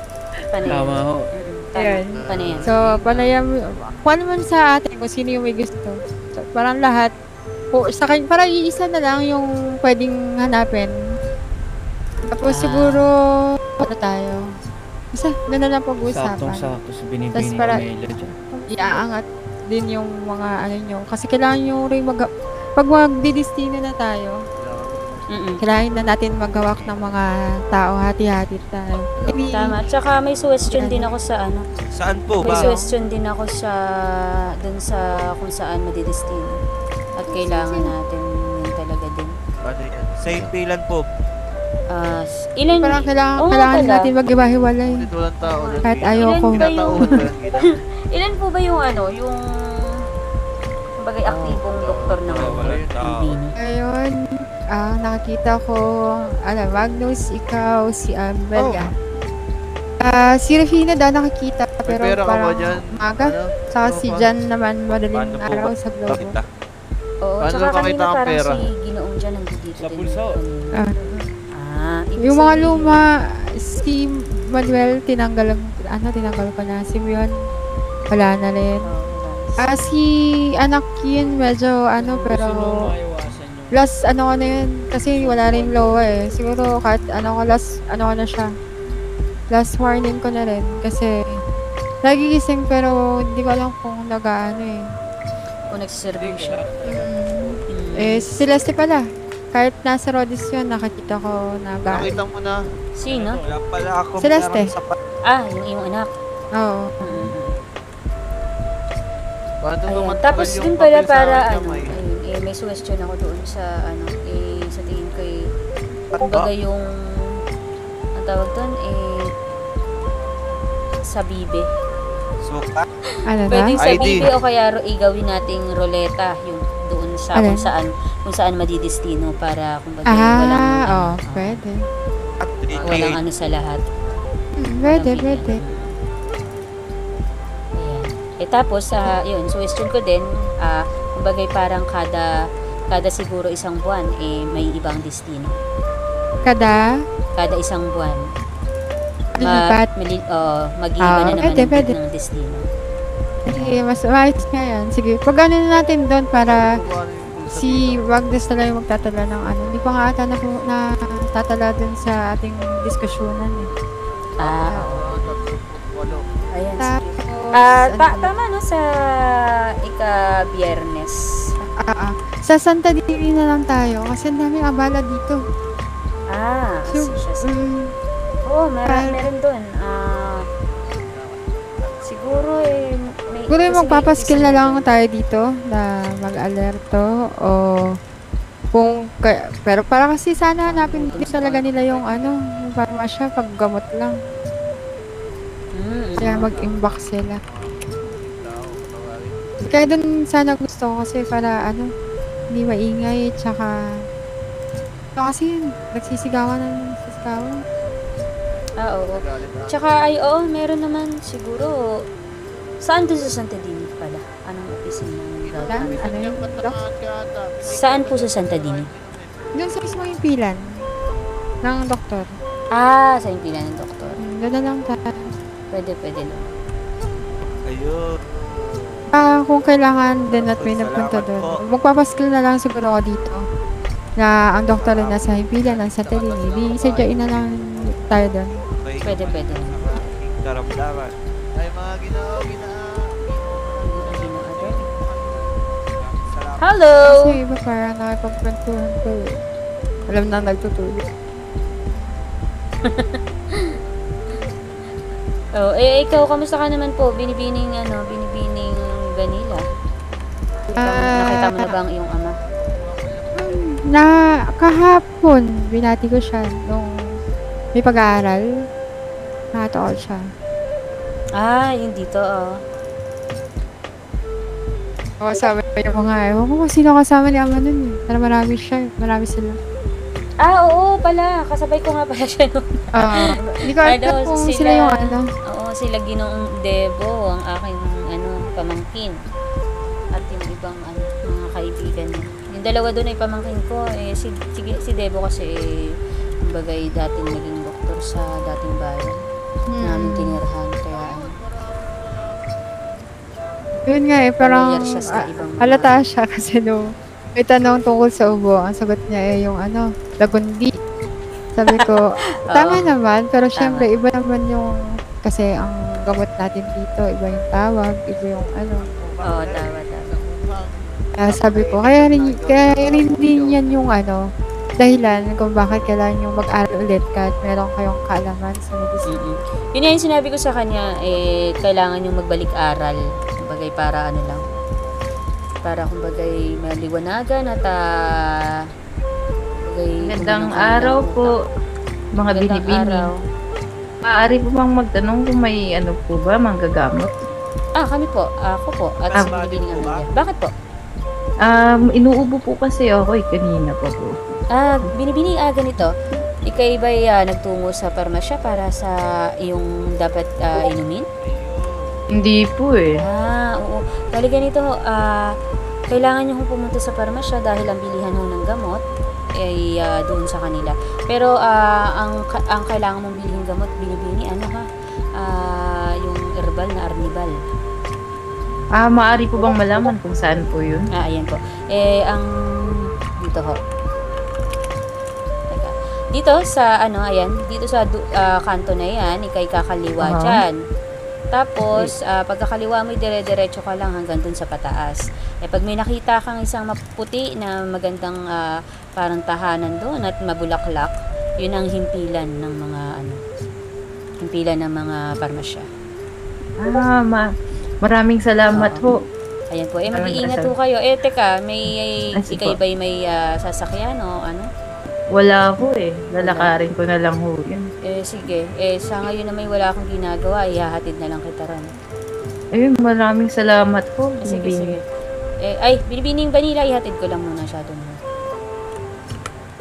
Panayam. Tama ho. Ayun. Panayam. So, panayam, kung ano man sa atin, kung sino yung may gusto. So, parang lahat, parang iisa na lang yung pwedeng hanapin. Tapos siguro, ano tayo? Isa, doon na lang pag-uusapan. Saktong-sakto sa binibini Tas ni para- Amelia dyan. Iaangat din yung mga nyo. Kasi kailangan nyo rin pag magdidestino na tayo, kailangan na natin maghawak ng mga tao, hati-hati tayo. Tama. Tsaka may suggestion din ako sa Saan po May ba? suggestion din ako dun sa kung saan madidestino. At kailangan natin yun talaga din. Ano yan? Sa impilan po. Ilan? Parang kailangan Oo nga pala. natin mag-iwahiwalay. Dito lang tao. Kahit ayoko. Ilan ba yung, Tinatauhan ba yan, Gina? ilan po ba yung kumbaga aktibong doktor ng Bini? Ngayon, nakakita ko, Magnus, ikaw, si Amelia. Si Rufina daw nakakita, pero pera ka ba parang dyan? maga. Ano? Saka si Jan naman madaling Paano po araw ba? sa Globo. Kita. Oo, Paano tsaka ba makita kanina ang parang pera? si Ginoong dyan nandito Sa din. pulso. Ibig Yung mga sabihin- luma, si Manuel, tinanggal ko na. Si Mion, wala na rin. Si anak yun, medyo pero last ko na yun, kasi wala rin lowa eh. Siguro kahit last ko na siya. Last warning ko na rin, kasi nagigising pero hindi ko alam kung Kung nagsiservisyo. si Celeste pala. Kahit nasa Rodis yun, nakakita ko Nakita mo na. Sino? Wala pala ako. Celeste. Yung iyong anak. Oo. Paano Ayun. naman Tapos yung din pala papel sa para akin, Jamay? may suggestion ako doon sa sa tingin ko kumbaga yung ang tawag doon sa bibe. Suka? Ano na? Pwedeng sa ID. bibe o kaya igawin nating roleta yung doon sa Alin? kung saan madidestino para kumbaga walang pwede. walang sa lahat. Pwede, Walang pwede. Ayan. Tapos yun, suggestion ko din kumbaga parang kada siguro isang buwan may ibang destino. Kada Isang buwan. Lilipat. Mag-iiba na naman pwede. ng destino. Sige, mas maayos nga yan. Sige, pag natin doon para si Wagdas na lang yung magtatala ng Hindi pa nga ata natatala doon sa ating diskusyonan eh. Ayan, Tapos, sige. Tama no, sa ika-biyernes. sa Santa Dini na lang tayo kasi ang daming abala dito. Sige. Oo, meron doon. Siguro may... Siguro kasi magpapaskill may na lang tayo dito na mag-alerto o pero para kasi sana hanapin din talaga nila yung yung parmasya paggamot lang. Kaya mag-imbak sila. Kaya dun sana gusto ko kasi para hindi maingay tsaka kasi nagsisigawan. Oo. Tsaka meron naman siguro Saan doon sa Santa Dini pala? Anong opisina ng gagawin? Ano yung doc? Saan po sa Santa Dini? Doon sa mismo yung pilan ng doktor. Ah, sa impila ng doktor. Doon na lang tayo. Pwede lang. Ayun. Kung kailangan din at may nagpunta doon, magpapaskil na lang siguro ako dito. Na ang doktor ay nasa himpilan ng Santa Dini. Di sadyain na lang tayo doon. Pwede. Karamdaman. Ay, mga ginoo. Hello! Kasi iba parang nakipagkwentuhan ko eh. Alam na nagtutulog. Oh, ikaw, kamusta ka naman po? Binibining Vanilla. Nakita mo na ba ang iyong ama? Na kahapon, binati ko siya nung may pag-aaral. Nakataon siya. Ah, yung dito, Oo, sabi ko nga eh. Kung sino kasama ni ama nun eh. Para marami sila. Ah, oo pala. Kasabay ko nga pala siya nun. Hindi ko alam kung sila yung ano. Oo, sila Ginoong Debo, ang aking pamangkin. At yung ibang mga kaibigan niya. Yung dalawa doon ay pamangkin ko. Si Debo kasi, kumbaga dating naging doktor sa dating bayan. Namin tinirahan. Kaya yun nga eh, parang siya sa ibang halata siya kasi may tanong tungkol sa ubo. Ang sagot niya eh yung lagundi. Sabi ko, tama naman, pero syempre iba naman yung, kasi ang gamot natin dito, iba yung tawag, iba yung Oo, tama. Sabi ko, kaya rin din yan yung dahilan kung bakit kailangan yung mag-aral ulit kahit meron kayong kaalaman sa medicine. Yun yung sinabi ko sa kanya, kailangan yung magbalik-aral. Kumbagay para lang. Para kumbagay maliwanagan at Magandang araw po, mga binibini. Maaari po bang magtanong kung may po ba, manggagamot? Kami po. Ako po. At si Binibining Amelia. Bakit po? Inuubo po kasi ako kanina pa po. Binibining ganito. Ikay ba'y nagtungo sa parmasya para sa iyong dapat inumin? Hindi po eh. Oo. Dahil ganito, kailangan nyo pumunta sa parmasya dahil ang bilihan ho ng gamot ay doon sa kanila. Pero ang kailangan mong bilhin gamot, Binibini, yung herbal na Arnibal. Maaari po bang malaman kung saan po yun? Ayan po. Dito ho. Dito sa dito sa kanto na yan, ikay kakaliwa dyan. Tapos, pagkakaliwa mo, dire-diretso ka lang hanggang dun sa pataas. Pag may nakita kang isang maputi na magandang parang tahanan doon at mabulaklak, yun ang himpilan ng mga parmasya. Maraming salamat ho. Ayan po. Mag-iingat ho kayo. Teka, ikay ba'y may sasakyan o ano? Wala po lalakarin ko na lang ho yun. Sige. Sa ngayon na may wala akong ginagawa, ihahatid na lang kita ron. Ayun, maraming salamat po. Sige. Binibining Vanilla, ihatid ko lang muna siya doon.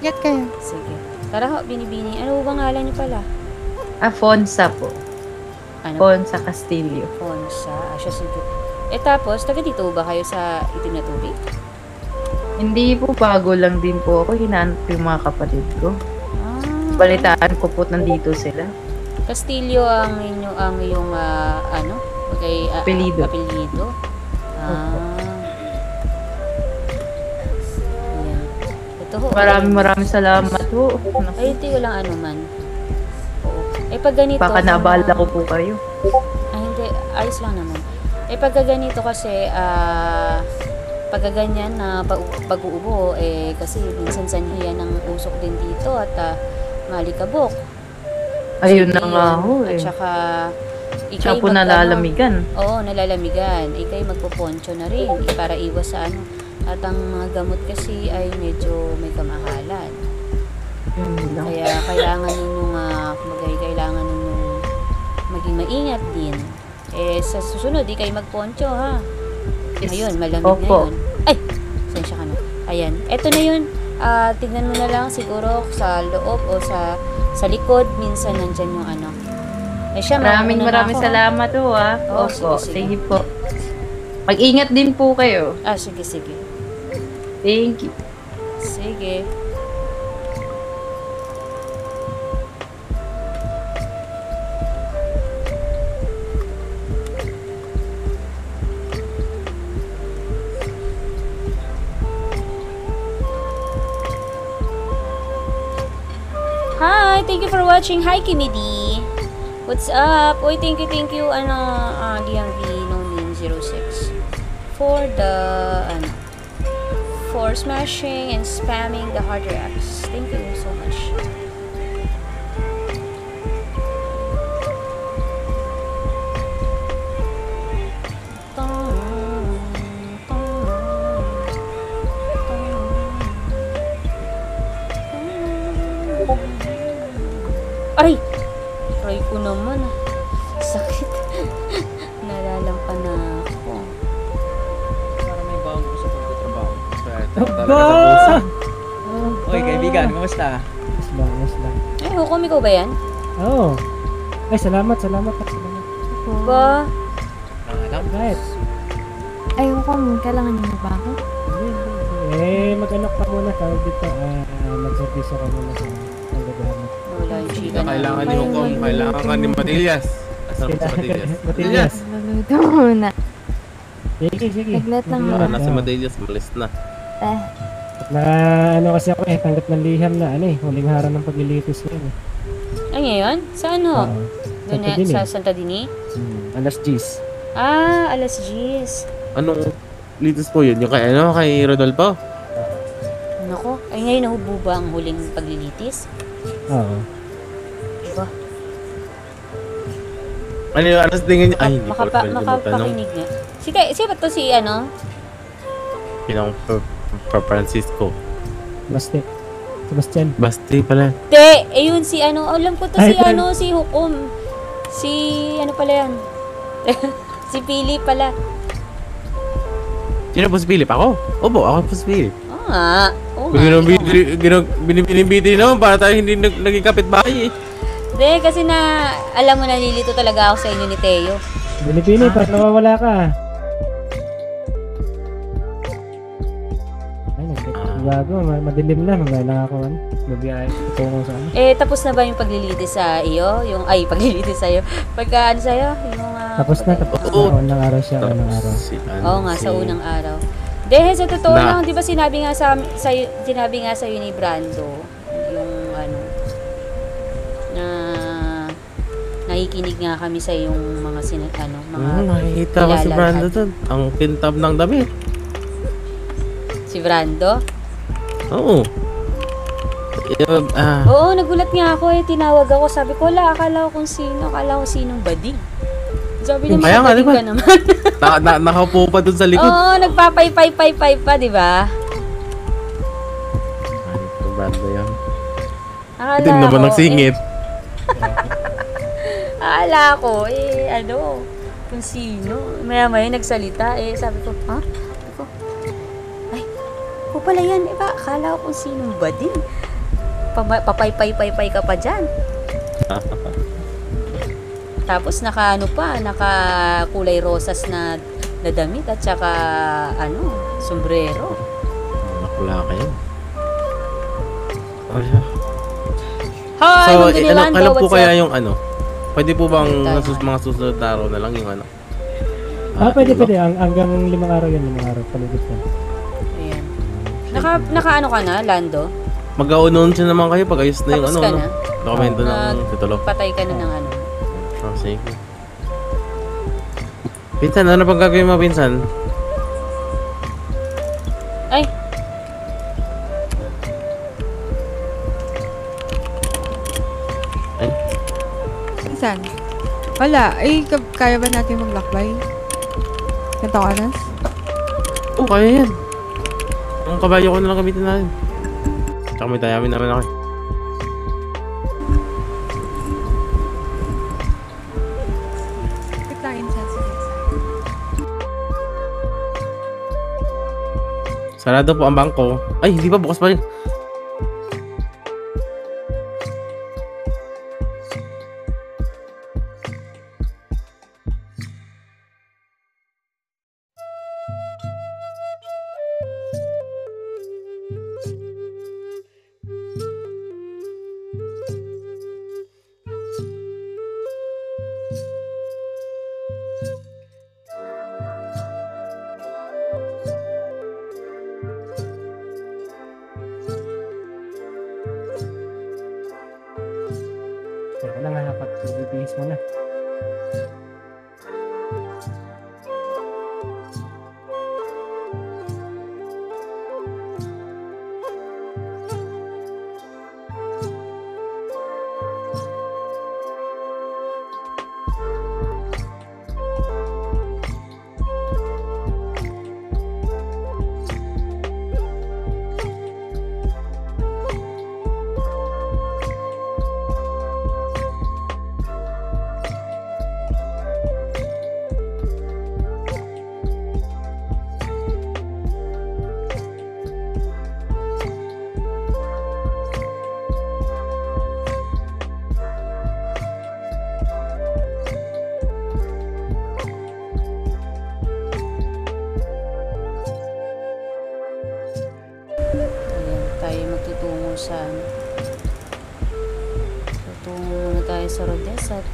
Ingat kayo. Sige. Tara ho, Binibining. Ano bang ngalan niyo pala? Fonsa po. Fonsa Castillo. Fonsa. Siya, sige. Tapos, taga dito ba kayo sa Itim na Tubig? Hindi po, bago lang din po ako. Hinahanap yung mga kapatid ko. Balitaan ko po nandito sila. Castillo ang iyong apelyido. Ayan. Ito ho. Maraming salamat ho. Hindi ko lang anuman. Oo. Pag ganito. Baka naabala ko po kayo. Hindi. Ayos lang naman. Pag ganito kasi, pagkaganyan na pag-uubo, kasi minsan sanhiyan ng usok din dito at malikabok. Ayun na nga ho At saka, siya po nalalamigan. Oo, nalalamigan. Ikay magpo-poncho na rin para iwas sa At ang mga gamot kasi ay medyo may kamahalan. Kaya kailangan ninyong maging maingat din. Sa susunod, ikay magponcho ha. Ngayon, malamig na yun. Ay! Sensya ka na. Ayan. Eto na yun. Tignan mo na lang siguro sa loob o sa likod. Minsan nandyan yung Eh, siya, Maraming mauna na ako, ha? salamat po Oo, Opo, sige. sige po. Mag-ingat din po kayo. Sige. Thank you. Sige. Hi! Thank you for watching. Hi, Kimidi! What's up? Uy, thank you, DMV no name 06 for the, for smashing and spamming the hard reacts. Thank you so much. Ay! Try ko naman ah. Sakit. Nalalampan na ako. Para may bago ko sa pagtatrabaho. Aba! Oy, kaibigan, kumusta? Mas lang. Ay, hukom, ikaw ba yan? Oo. Ay, salamat. Ba? Right. Ay, hukom, kailangan niyo na ba ako? Mag-anak ka muna. Tawag dito. Mag-service ako muna sa paggagamit. Wala yung chika na. Kailangan ni Hukom, kailangan ni Matillas. Asan si Matillas? Matillas. Luluto muna. Sige. Saglit lang. Nasa Matillas, malis na. Kasi ako tanggap ng liham na huling harang ng paglilitis ko yun. Ay, ngayon? Sa ano? Doon Santa Dini. sa Santa Dini? Alas 10. Alas 10. Anong litis po yun? Yung kay Rodolfo? Nako, ay ngayon nahubo ba ang huling paglilitis? Oo. Diba? Ano sa tingin niya? Ay, hindi ko pala yung tanong. Makapakinig nga. Si ba to si Pinang Francisco. Sebastian. Basti pala. Yun si alam ko to si Hukom. Si pala yan. Si Philip pala. Sino po si Philip? Ako? Opo, ako po si Philip. Oo nga. Binibiti naman para tayo hindi naging kapitbahay eh. Hindi, kasi alam mo, nalilito talaga ako sa inyo ni Teo. Binibini, parang nawawala ka. Gago, madilim na, magkailangan ako mabiyahe ko sa Tapos na ba yung paglilitis sa iyo? Paglilitis sa iyo. Pagka sa'yo? Tapos na. Unang araw siya, unang araw. Oo nga, sa unang araw. Sa totoo lang, di ba sinabi nga sa'yo ni Brando, yung na nakikinig nga kami sa yung mga nakikita ko si Brando dun. Ang kintab ng damit. Si Brando? Oo. Oo, nagulat nga ako tinawag ako, sabi ko, akala ko kung sino, sinong bading. Sabi niya, kaya nga, bading diba? ka naman. Nakaupo pa dun sa likod. Oo, nagpapay-pay-pay pa, di ba? Ito, Brando yan. Akala ko. naman ng singit. Akala ko, kung sino. Maya-maya nagsalita, sabi ko, ha? Pala yan, akala ko kung sinong bading. Papay-pay-pay ka pa dyan. Tapos naka kulay rosas na damit at saka sombrero. Nakula kayo. Hi, so, Magdinilando, alam po what's kaya up? yung pwede po bang mga susunod na araw na lang yung pwede. Hanggang 5 araw yan, 5 araw. Paligid ka. Naka ka na, Lando? Mag-aunon siya naman kayo pag ayos na yung Tapos ka na? dokumento ng titulo. Patay ka na ng Sige. Pinsan, ano bang gagawin mo, Pinsan? Ay! Pinsan? Wala. Kaya ba natin maglakbay? Ganito oras? Oo, kaya yan. Ang kabayo ko na lang gamitin natin. Tsaka may tayamin naman ako. Sarado po ang bangko. Ay, hindi pa, bukas pa rin. Teka lang ha, bibihis mo na. Tutungo muna tayo sa Rhodes at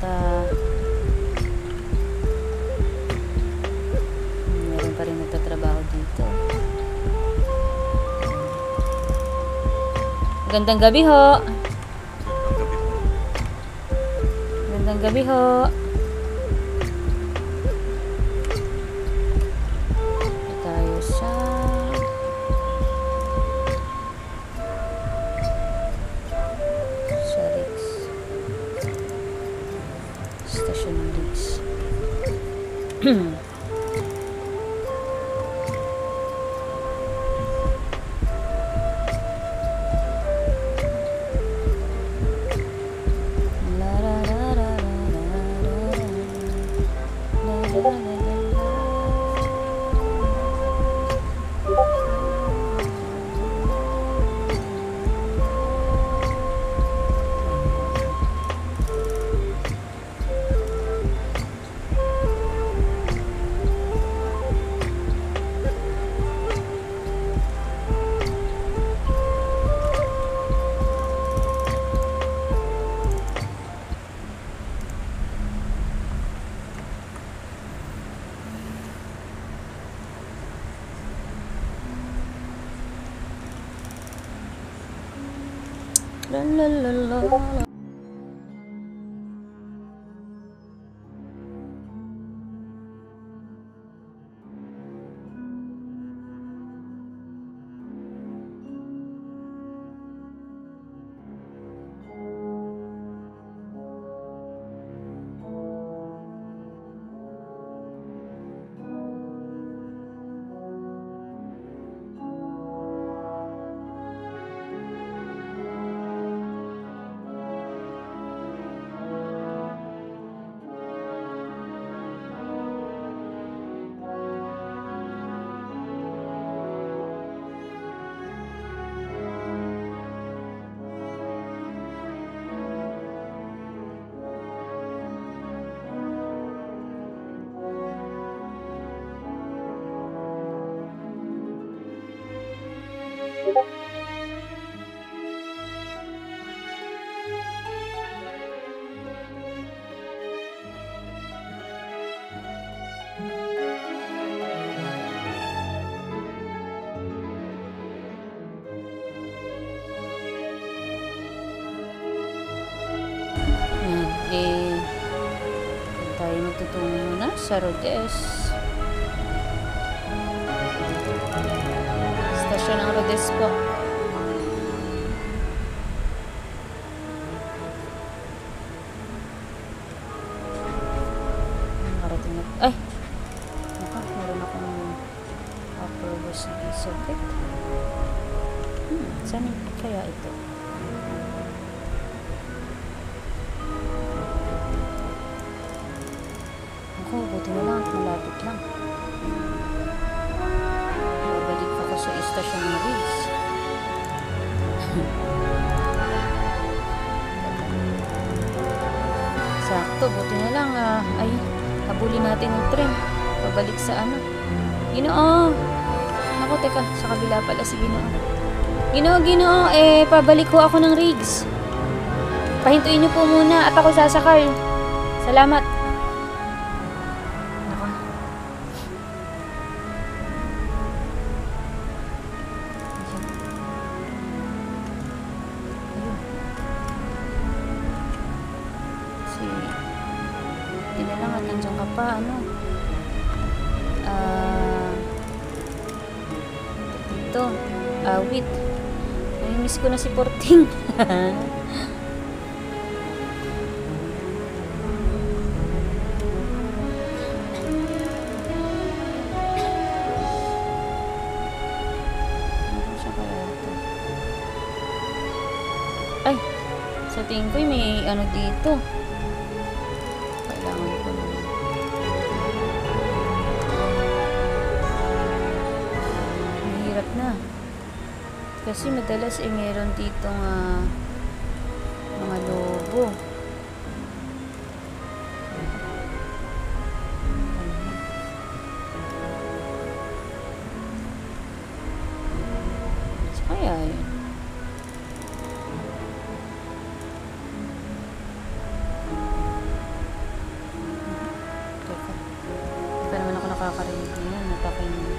meron pa rin nagtatrabaho dito. Magandang gabi ho. Magandang gabi ho. Tayo sa station ng Riggs. La la la la la. Tayo magtutungo muna sa Rhodes. Stasyon ng Rhodes po. Nakarating na. Ay! Meron akong upper bus na subject. Saan kaya ito? Buti na lang, malapit lang. Babalik ako sa istasyon ng Riggs. Sakto, buti na lang. Ay, habulin natin yung tren. Babalik sa ano. Ginoo! Naku, teka, sa kabila pala si Ginoo. Ginoo, pabalik ko ako ng Riggs. Pahintuin niyo po muna at ako sasakay. Salamat. Salamat, nandiyan ka pa, ano? Ito, awit. Namimiss ko na si Porting. Ay, sa tingin ko may ano dito. Kailangan ko na. Mahirap na. Kasi madalas meron ditong mga lobo. So, kaya yun. Nakakarinig niya, napakinggan.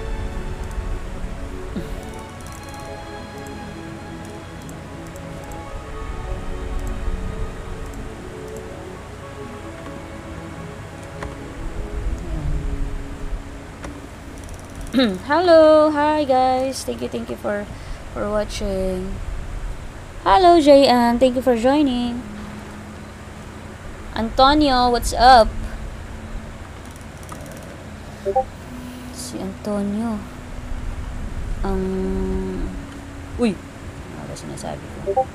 Hello, hi guys. Thank you for watching. Hello, Jayan. Thank you for joining. Antonio, what's up? Si Antonio uy, ano ba sinasabi ko?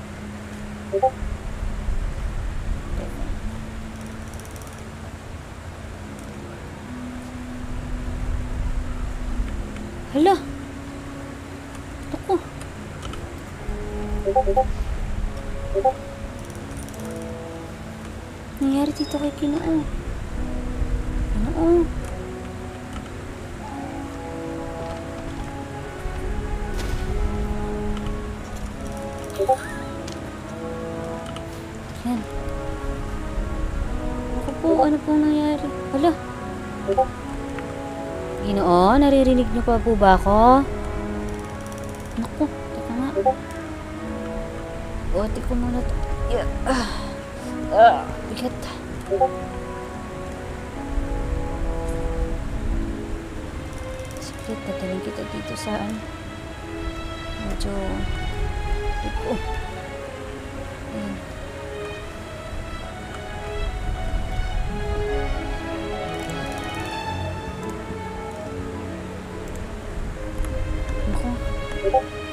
Hala, ako nangyari dito kay Kinoo. Kinoo. Yan. Ako po, ano pong nangyari? Hala. Ginoo, naririnig niyo pa po ba ako? Naku, teka nga. Buti ko muna ito. Bigat. Sige, tataling kita dito sa medyo ito. Ayan. Naku,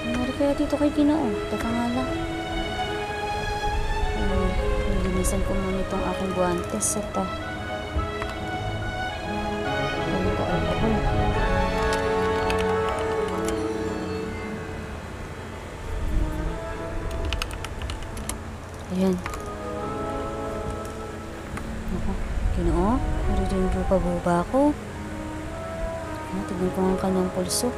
nangyari kaya dito kay Ginoo? Teka nga lang. Nilinisan ko muna itong aking guwantes at ano ba alcohol? Ayan. Naku, Ginoo, naririnig ko pa ba ako? Tignan ko ang kanyang pulso.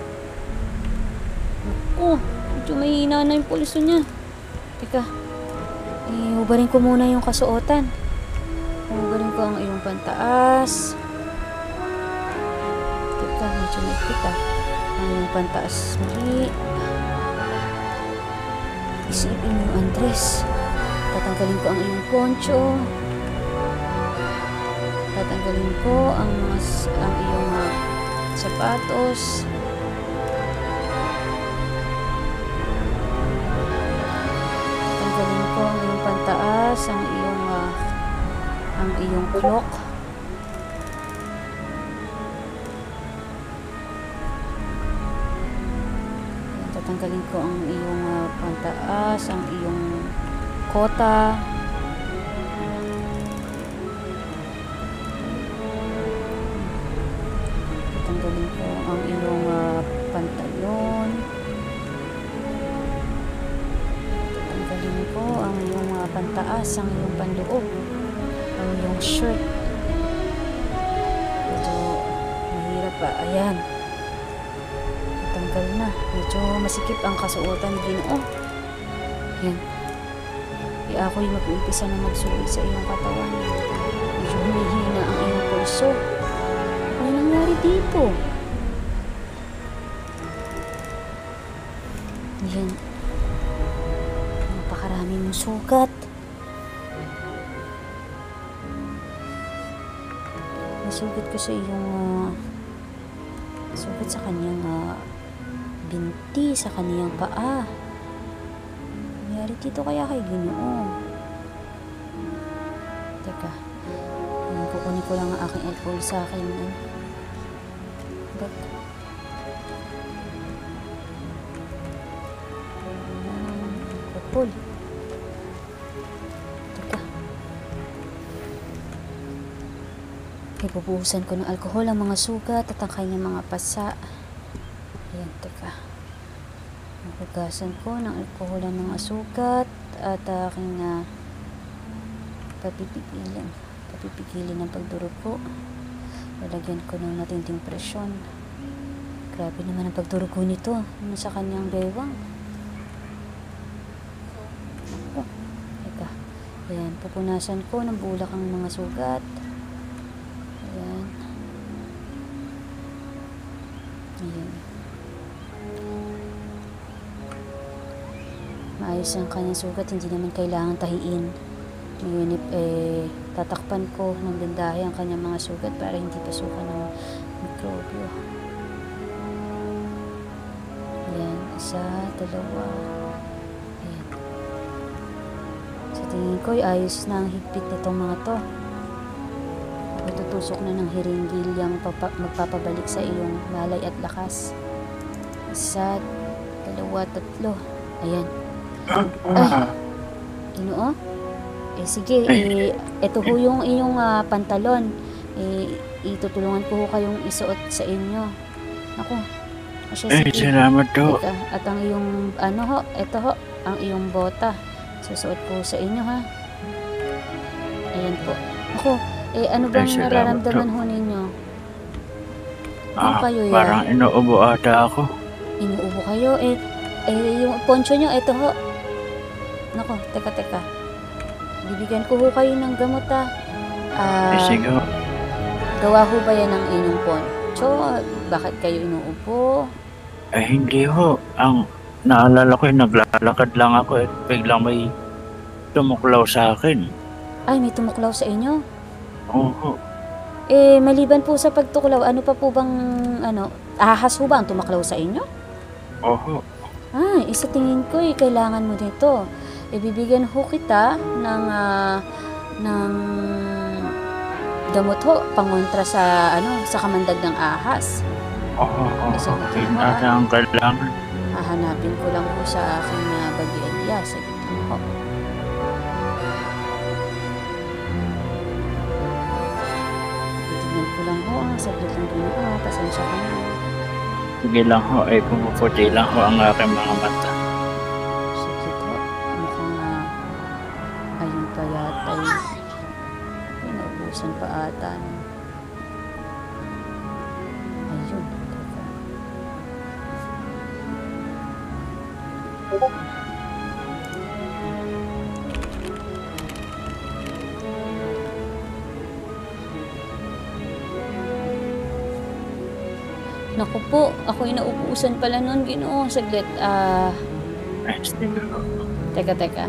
Naku, medyo mahina na yung pulso niya. Teka, hubarin ko muna yung kasuotan. Hubarin ko ang iyong pantaas. Teka, medyo naikit ang iyong pantaas muli. Isipin mo, Andres. Tatanggalin ko ang iyong poncho. Tatanggalin ko ang iyong sapatos. Tatanggalin ko ang iyong pantaas, ang iyong clock. Tatanggalin ko ang iyong pantaas, ang iyong kota. Tatanggalin ko ang iyong pantalon. Tatanggalin ko ang iyong pantaas, ang iyong panloob, ang iyong shirt. Medyo mahirap pa. Ayan. Tatanggal na. Medyo masikip ang kasuotan ni Ginoo. Ayan. Ako'y mag-uumpisa na magsulit sa iyong katawan. Medyo humihina ang iyong pulso. Ano nangyari dito? Yan. Napakarami mong sugat. sugat ko sa iyong sugat sa kanyang binti, sa kanyang paa. Nangyari dito kaya kay Ginoo? Teka, kukunin ko lang ang aking alcohol sa akin. Ba't? Alcohol. Teka. Ibubuhusan ko ng alcohol ang mga sugat at ang kanyang mga pasa. Ayan, teka. Hugasan ko ng alcohol ang mga sugat at aking papipigilin ng pagdurugo. Lalagyan ko ng matinding presyon. Grabe naman ang pagdurugo nito sa kanyang bewang. Ako. Teka. Ayan, pupunasan ko ng bulak ang mga sugat. Ayan. Ayan. Maayos ang kanyang sugat, hindi naman kailangan tahiin. Ngayon, tatakpan ko ng bandahe ang kanyang mga sugat para hindi pasukan ng mikrobyo. Ayan, isa, dalawa. Ayan. Sa tingin ko, ayos na ang higpit nitong mga to. Tutusok na ng hiringgil yung magpapabalik sa iyong malay at lakas. Isa, dalawa, tatlo. Ayan. Ay, Ginoo? Sige, ito ho yung iyong pantalon. Itutulungan ko ho kayong isuot sa inyo. Ako. Salamat ho. At ang iyong, ito ho, ang iyong bota. Susuot ko sa inyo, ha? Ayan po. Ako, ano bang nararamdaman ho ninyo? Kayo yan? Parang inuubo ata ako. Inuubo kayo? Yung poncho nyo, ito ho. Nako, teka. Bibigyan ko ho kayo ng gamot, sige ho. Gawa ho ba yan ng inyong poncho? Bakit kayo inuubo? Hindi ho. Ang naalala ko, naglalakad lang ako at biglang may tumuklaw sa akin. Ay, may tumuklaw sa inyo? Oo. Maliban po sa pagtuklaw, ano pa po bang, ahas ho ba ang tumaklaw sa inyo? Oo. Isa tingin ko, kailangan mo dito. Ibibigyan ho kita ng gamot ho, pangontra sa, sa kamandag ng ahas. Oo. Okay, nasa ang kailangan. Hahanapin ko lang po sa aking bagya. Sa gitna ho. Titignan ko lang ho, saglit lang din ho, pasensya ka na. Sige lang ho, pumuputi lang ho ang aking mga mata. Sige po, mukhang ayun pa yata pinaubusan pa ata. Ayun, teka. Naku po, ako'y naubusan pala nun, Ginoo. Saglit, Teka.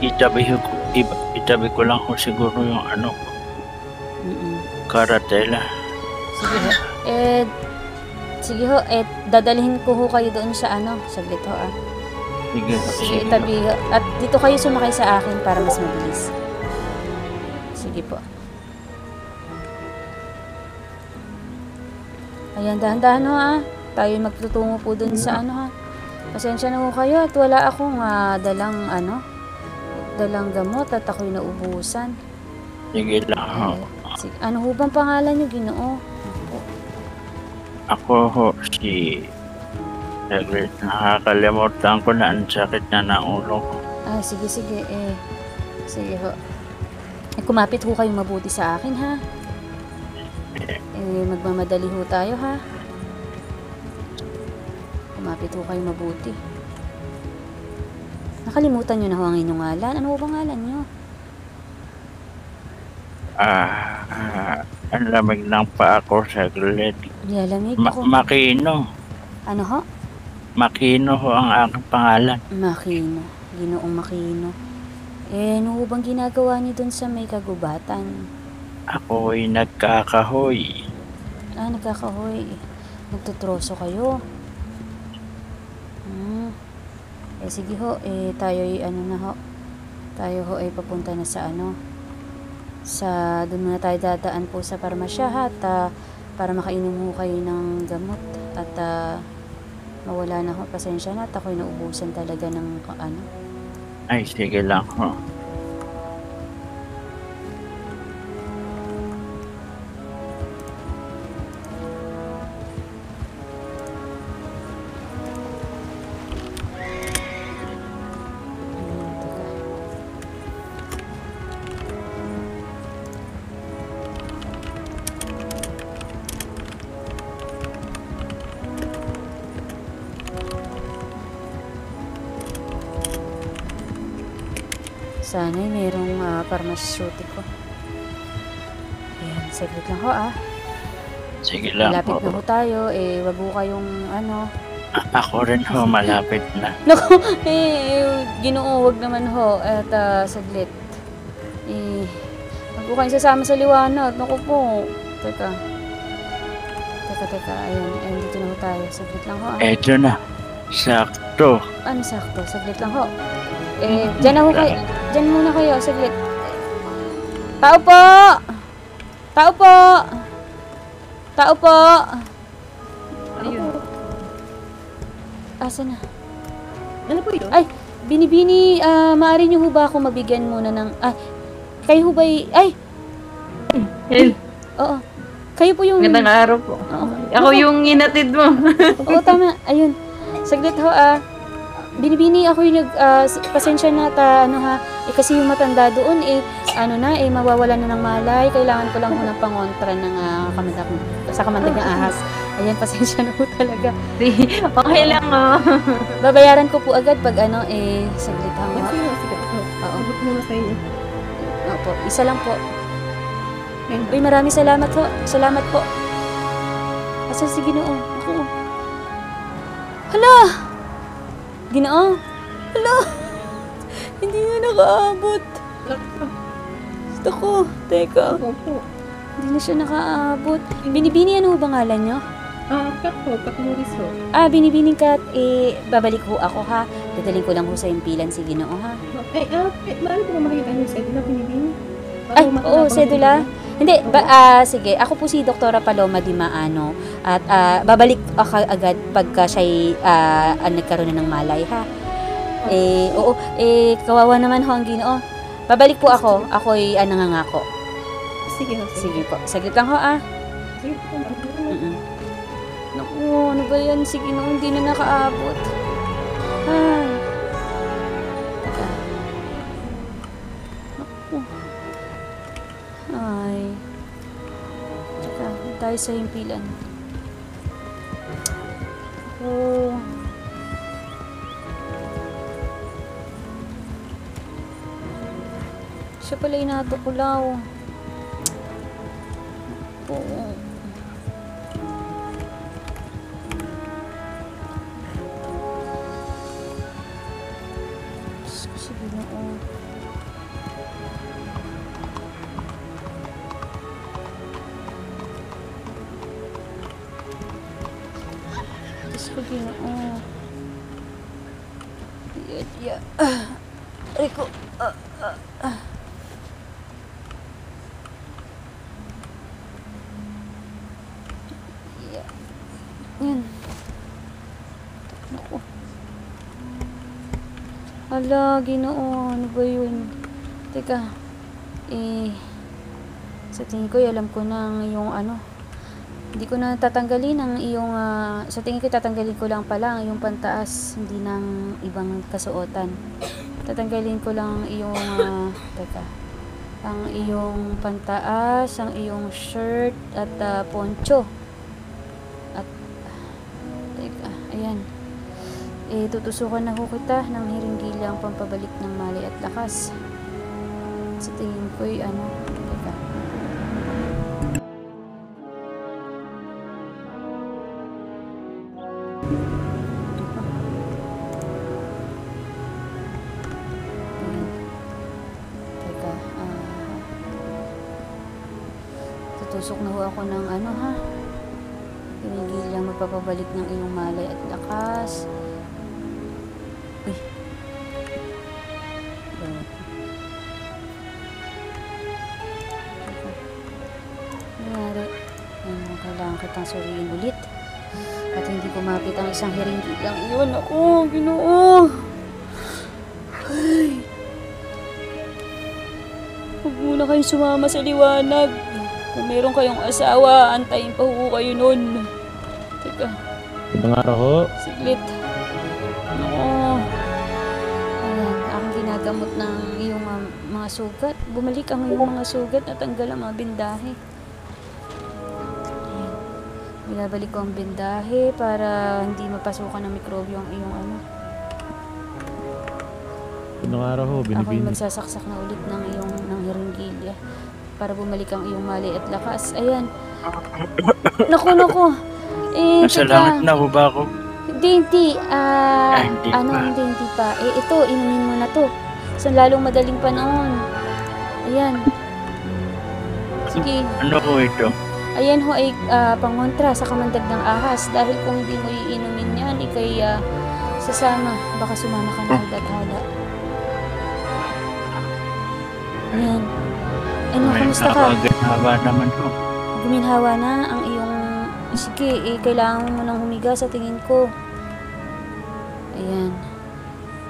Itabi ko lang ho siguro yung karatela. Sige ho. Sige ho, dadalhin ko ho kayo doon sa saglit ho Sige, itabi ho. At dito kayo sumakay sa akin para mas mabilis. Sige po. Ayan, dahan-dahan ho tayo magtutungo po dun sa Pasensya na ho kayo at wala akong dalang gamot at ako'y naubusan. Sige lang ho. Ano ho bang pangalan niyo, Ginoo? Ako ho, nakakalimutan ko na ang sakit na ng ulo ko. Sige. Sige ho. Kumapit ho kayo mabuti sa akin, ha? Magmamadali ho tayo, ha? Kumapit ho kayo mabuti. Nakalimutan nyo na ho ang inyong ngalan. Ano ho bang ngalan nyo? Ang lamig lang pa ako sa gilid. Lamig ako? Makino. Ano ho? Makino ho ang aking pangalan. Makino. Ginoong Makino. Ano bang ginagawa niyo dun sa may kagubatan? Ako'y nagkakahoy. Nagkakahoy. Nagtutroso kayo. Sige ho, tayo'y tayo ho ay papunta na sa doon muna tayo dadaan po sa parmasya at para makainom ho kayo ng gamot at mawala na ho, pasensya na at ako'y naubusan talaga ng Ay, sige lang ho. Sana'y merong pharmaceutical. Ayan, saglit lang ho Sige lang malapit ho. na ho tayo. Wag ho kayong Ako rin ho, malapit na. Naku, Ginoo, wag naman ho. At saglit. Wag ho kayong sasama sa liwanag. Naku po. Teka. Ayan, dito na ho tayo. Saglit lang ho. Eto na. Sakto. Ano sakto? Saglit lang ho. Dyan na ho kayo. Dyan muna kayo. Saglit. Tao po! Tao po! Tao po! Ayun. Asa na? Ano po yun? Ay, Binibini, maaari niyo ho ba ako mabigyan muna ng... kayo ho ba ay! Oo. Kayo po yung... Magandang araw po. Ako yung inatid mo. Oo, tama. Ayun. Saglit ho, Binibini, ako yung pasensya na kasi yung matanda doon, mawawala na ng malay. Kailangan ko lang ho ng pangontra ng sa kamandag ng ahas. Ayan, pasensya na po talaga. Okay lang, Babayaran ko po agad pag saglit ha. Oo. Opo, isa lang po. Uy, maraming salamat ho. Salamat po. Asan si Ginoo? Ako. Hala! Ginoo? Hala! Hindi na nakaabot. Ako, teka. Hindi na siya nakaabot. Binibini, ano ba ngalan nyo? Kat po, Kat Morris ho. Binibining Kat, babalik ho ako ha. Dadaling ko lang ho sa impilan si Ginoo ha. Maano po makikita niyo sa sedula, Binibini? Ay, oo, sedula. Hindi, sige, ako po si Dr. Paloma Di Maano at babalik ako agad pagka siya'y nagkaroon na ng malay ha. Oo, kawawa naman ho ang Ginoo. Babalik po ako, ako'y nangangako. Sige ho, sige po. Saglit lang ho Sige po. Naku, ano ba yan? Si Ginoo, hindi na nakaabot. Ay. Teka. Naku. Ay. Teka, tayo sa himpilan. Oh. Siya pala inatukulaw. Oo. Sige na Diyos ko, Ginoo. Rico. Yan. Naku. Hala, Ginoo. Ano ba yun? Teka. Sa tingin ko, alam ko na yung hindi ko na tatanggalin ang iyong sa tingin ko tatanggalin ko lang pala ang iyong pantaas, hindi ng ibang kasuotan. Tatanggalin ko lang iyong teka, ang iyong pantaas, ang iyong shirt at poncho. At teka, ayan. Tutusukan na ho kita ng hiringgilang pampabalik ng malay at lakas. Sa tingin ko teka. Nag-uusok na ho ako ng ano ha. Pinigil lang magpapabalik ng iyong malay at lakas. Uy. Nangyari. Kailangan kitang suriin ulit. At hindi kumapit ang isang hiringgit lang iyon. Ako, Ginoo. Ay. Huwag muna kayong sumama sa liwanag. Kung meron kayong asawa, antayin pa ho kayo nun. Teka. Ibang araw ho. Siglit. Oo. Ayan, akong ginagamot ng iyong mga sugat. Bumalik ang iyong mga sugat at tanggal ang mga bindahe. Ayan. Binabalik ko ang bindahe para hindi mapasukan ng mikrobyo ang iyong ano. Ibang araw ho, Ako'y binibini. magsasaksak na ulit ng iyong ng hiringgilya para bumalik ang iyong mali at lakas. Ayan. Naku. Nasa langit na ho ba ako? Hindi. Hindi Hindi pa. Ito, inumin mo na to. Sa lalong madaling panahon. Ayan. Sige. Ano ho ito? Ayan ho ay pangontra sa kamandag ng ahas. Dahil kung hindi mo iinumin yan, ikay sasama. Baka sumama ka na agad hala. Ayan. Ano, kamusta ka? Haba naman ho. Guminhawa na ang iyong... Sige, kailangan mo nang humiga sa tingin ko. Ayan.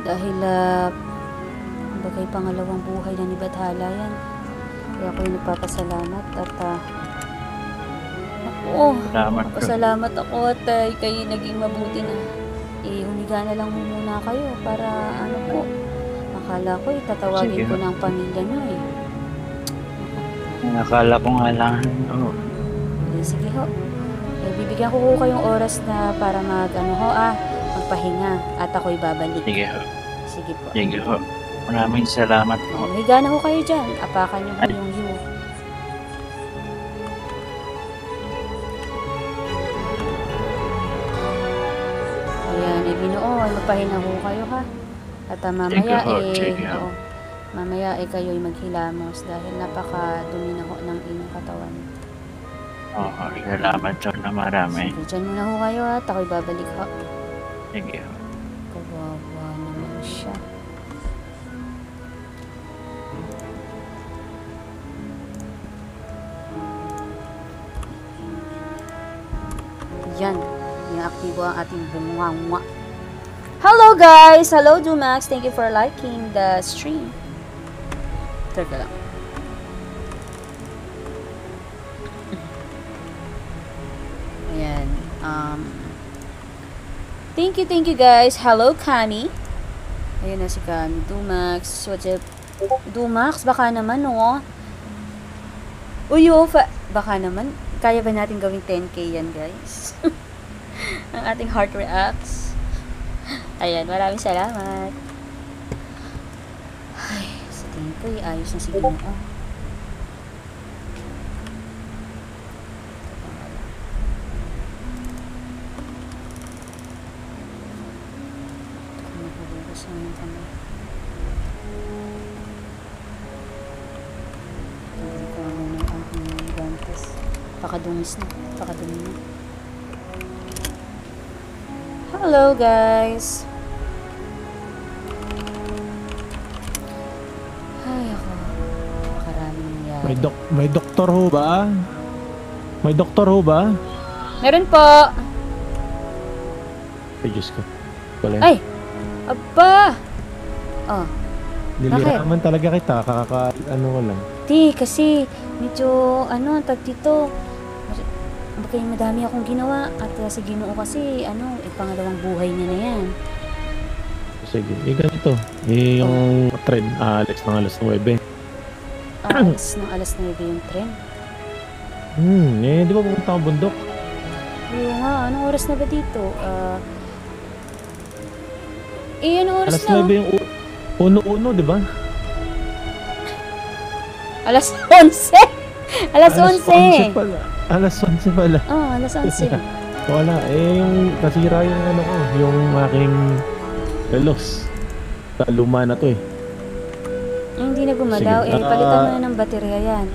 Dahil, bagay pangalawang buhay na ni Bathala yan. Kaya ako'y nagpapasalamat at, salamat ako at kayo naging mabuti na. Humiga na lang muna kayo para, ano po, akala ko tatawagin ko ng pamilya nyo eh. Nakala ko nga lang. Sige ho. Bibigyan ko kayong oras na para magpahinga at ako'y babalik. Sige ho. Sige po. Sige ho. Maraming salamat po. Higa na ho kayo dyan. Apakan nyo ho yung view. Ayan, Ginoo, magpahinga ho kayo ha. At mamaya kayo'y maghilamos dahil napaka-dumi na ho ng inyong katawan. Salamat ho na marami. Sige, dyan muna ho kayo at ako'y babalik ho. Sige ho. Kawawa naman siya. Yan. Ina-aktibo ang ating bumungangwa. Hello guys! Hello Dumax! Thank you for liking the stream. Teka lang. Ayan. Thank you guys. Hello Kami. Ayun na si Kami. Dumax. What's up? Dumax, baka naman no? Baka naman. Kaya ba natin gawing 10k yan guys? Ang ating heart reacts. Ayan, maraming salamat. Ay, sa tingin ko, ayos na siguro. Pakadungis na. Pakadumi na. Hello guys! Ay ako. Makaraming nangyari. May doktor ho ba? May doktor ho ba? Meron po! Ay, Diyos ko. Wala. Ay! Aba! Oh. Niliraman talaga kita. Ano ko lang. Di, kasi medyo, tag dito. Baka madami akong ginawa. At si Ginoo kasi, pangalawang buhay niya na yan. Sige, ganito. Yung tren, alas ng alas 9. Alas 9 yung tren? Di ba pumunta akong bundok? Oo nga, anong oras na ba dito? Anong oras alas na? Alas 9 yung uno, di ba? Alas 11! Alas 11 pala. Alas 11 pala. Alas 11. Wala, yung nasira yung yung aking relos. Luma na to eh. Hindi na gumalaw. Palitan mo na ng baterya yan.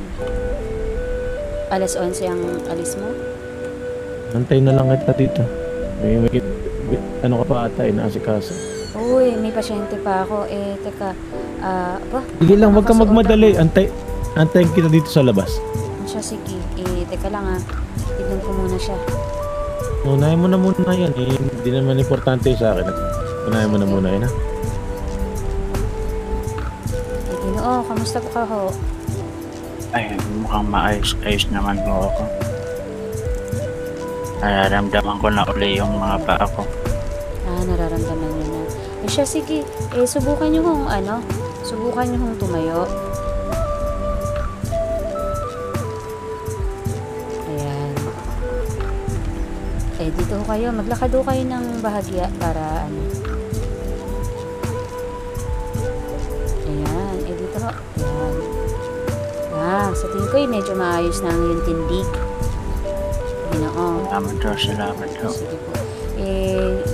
Alas 11 ang alis mo? Antay na lang kita dito. May ano ka pa ata, inaasikaso. Uy, may pasyente pa ako. Teka. Ba? Sige lang, wag ka magmadali. Antayin kita dito sa labas. Siya, sige. Teka lang tignan ko muna siya. Unahin mo na muna yan. Hindi naman importante sa akin. Unahin mo na muna yan, ha? Ginoo, kamusta po ka ho? Ay, mukhang maayos naman po ako. Nararamdaman ko na uli yung mga paa ko. Nararamdaman niyo na. Siya, sige. Subukan niyo kung subukan niyo kung tumayo. Ayan. Dito ho kayo. Maglakad ho kayo ng bahagya para Ayan. Dito ho. Ayan. Sa tingin ko medyo maayos na ang yung tindig. Salamat ho. Sige po.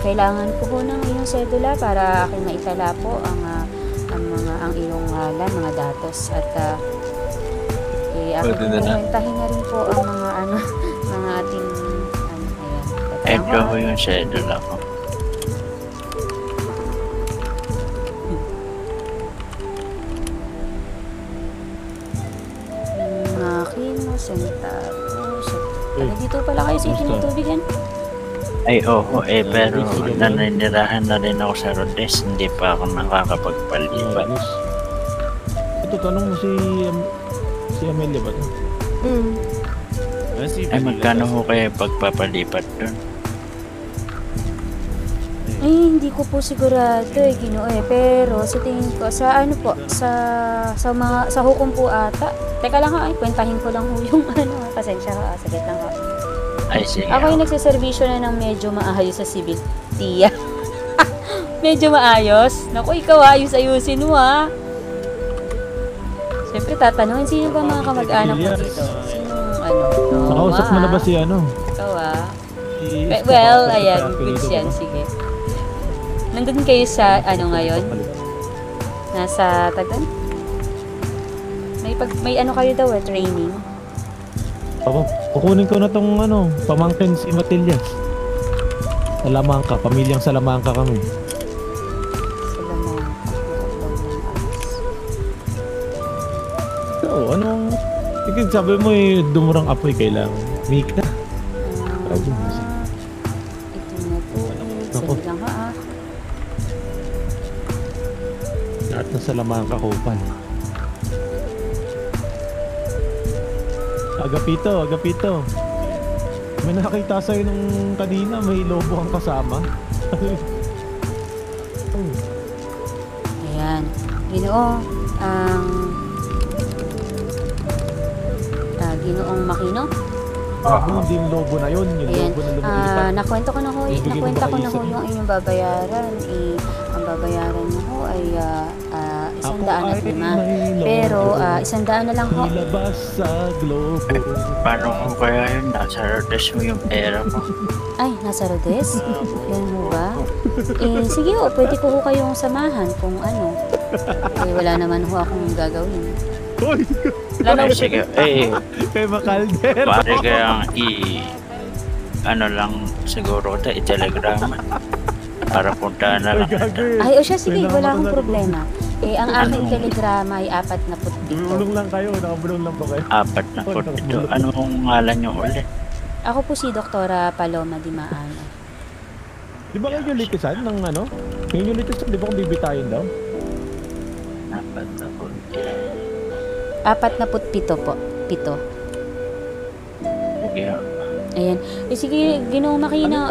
Kailangan ko po ng iyong sedula para aking maitala po ang iyong ngalan, mga datos at aking komentahin na rin po ang mga ating ayan. Ito ho yung sedula ko. Dito pala kayo sa tinutubigan? Ay, oo, pero naninirahan na rin ako sa Rodes, hindi pa ako nakakapagpalipat. Ito, tanong mo si Amelia ba? Ay, magkano ho kayo pagpapalipat doon? Ay, hindi ko po sigurado Ginoo pero sa tingin ko, sa hukom po ata. Teka lang kwentahin ko lang ho yung pasensya ho, saglit lang ho. Ay, sige. Ako yung nagsaservisyo na ng medyo maayos sa civil, tiya. Medyo maayos? Naku, ikaw ayusin mo Siyempre tatanungin, sino ba mga kamag-anak mo dito? Sinong nakausap mo na ba si Ikaw well, ayan, good yan, sige. Nandun kayo sa ngayon? Nasa Tagan? May kayo daw training? Kukunin ko na tong pamangkin si Matillas. Salamangka, pamilyang Salamangka kami. So, sige, sabi mo dumurang apoy kailangan. Mika. Ito na po. Sige lang Lahat na Salamangka Kupal. Agapito. May nakakita sa'yo nung kanina, may lobo kang kasama. Ayan. Ginoo, Ginoong Makino? Hindi yung lobo na yun. Yung lobo na lumilipat. Nakwento ko na ho yung inyong babayaran. Ang babayaran niyo ho ay 105. Pero 100 na lang ho. Paano ko kaya yun? Nasa Rodes mo yung pera ko. Ay, nasa Rodes? Yan ho ba? Sige ho, pwede ko ho kayong samahan kung wala naman ho akong gagawin. Ay, sige. Kay Makalder. Pare kayang lang siguro i-telegram para punta na lang. Ay, siya, sige, wala akong problema. Ang aking telegrama ay 47. Bulong lang kayo, nakabulong lang ba kayo? 47. Anong ngalan nyo ulit? Ako po si Doktora Paloma Dimaan. Di ba kayo litisan ng Ngayon yung litisan, di ba kung bibitayin daw? 47 po. 7. Sige. Ayan. Sige, Ginoong Makino,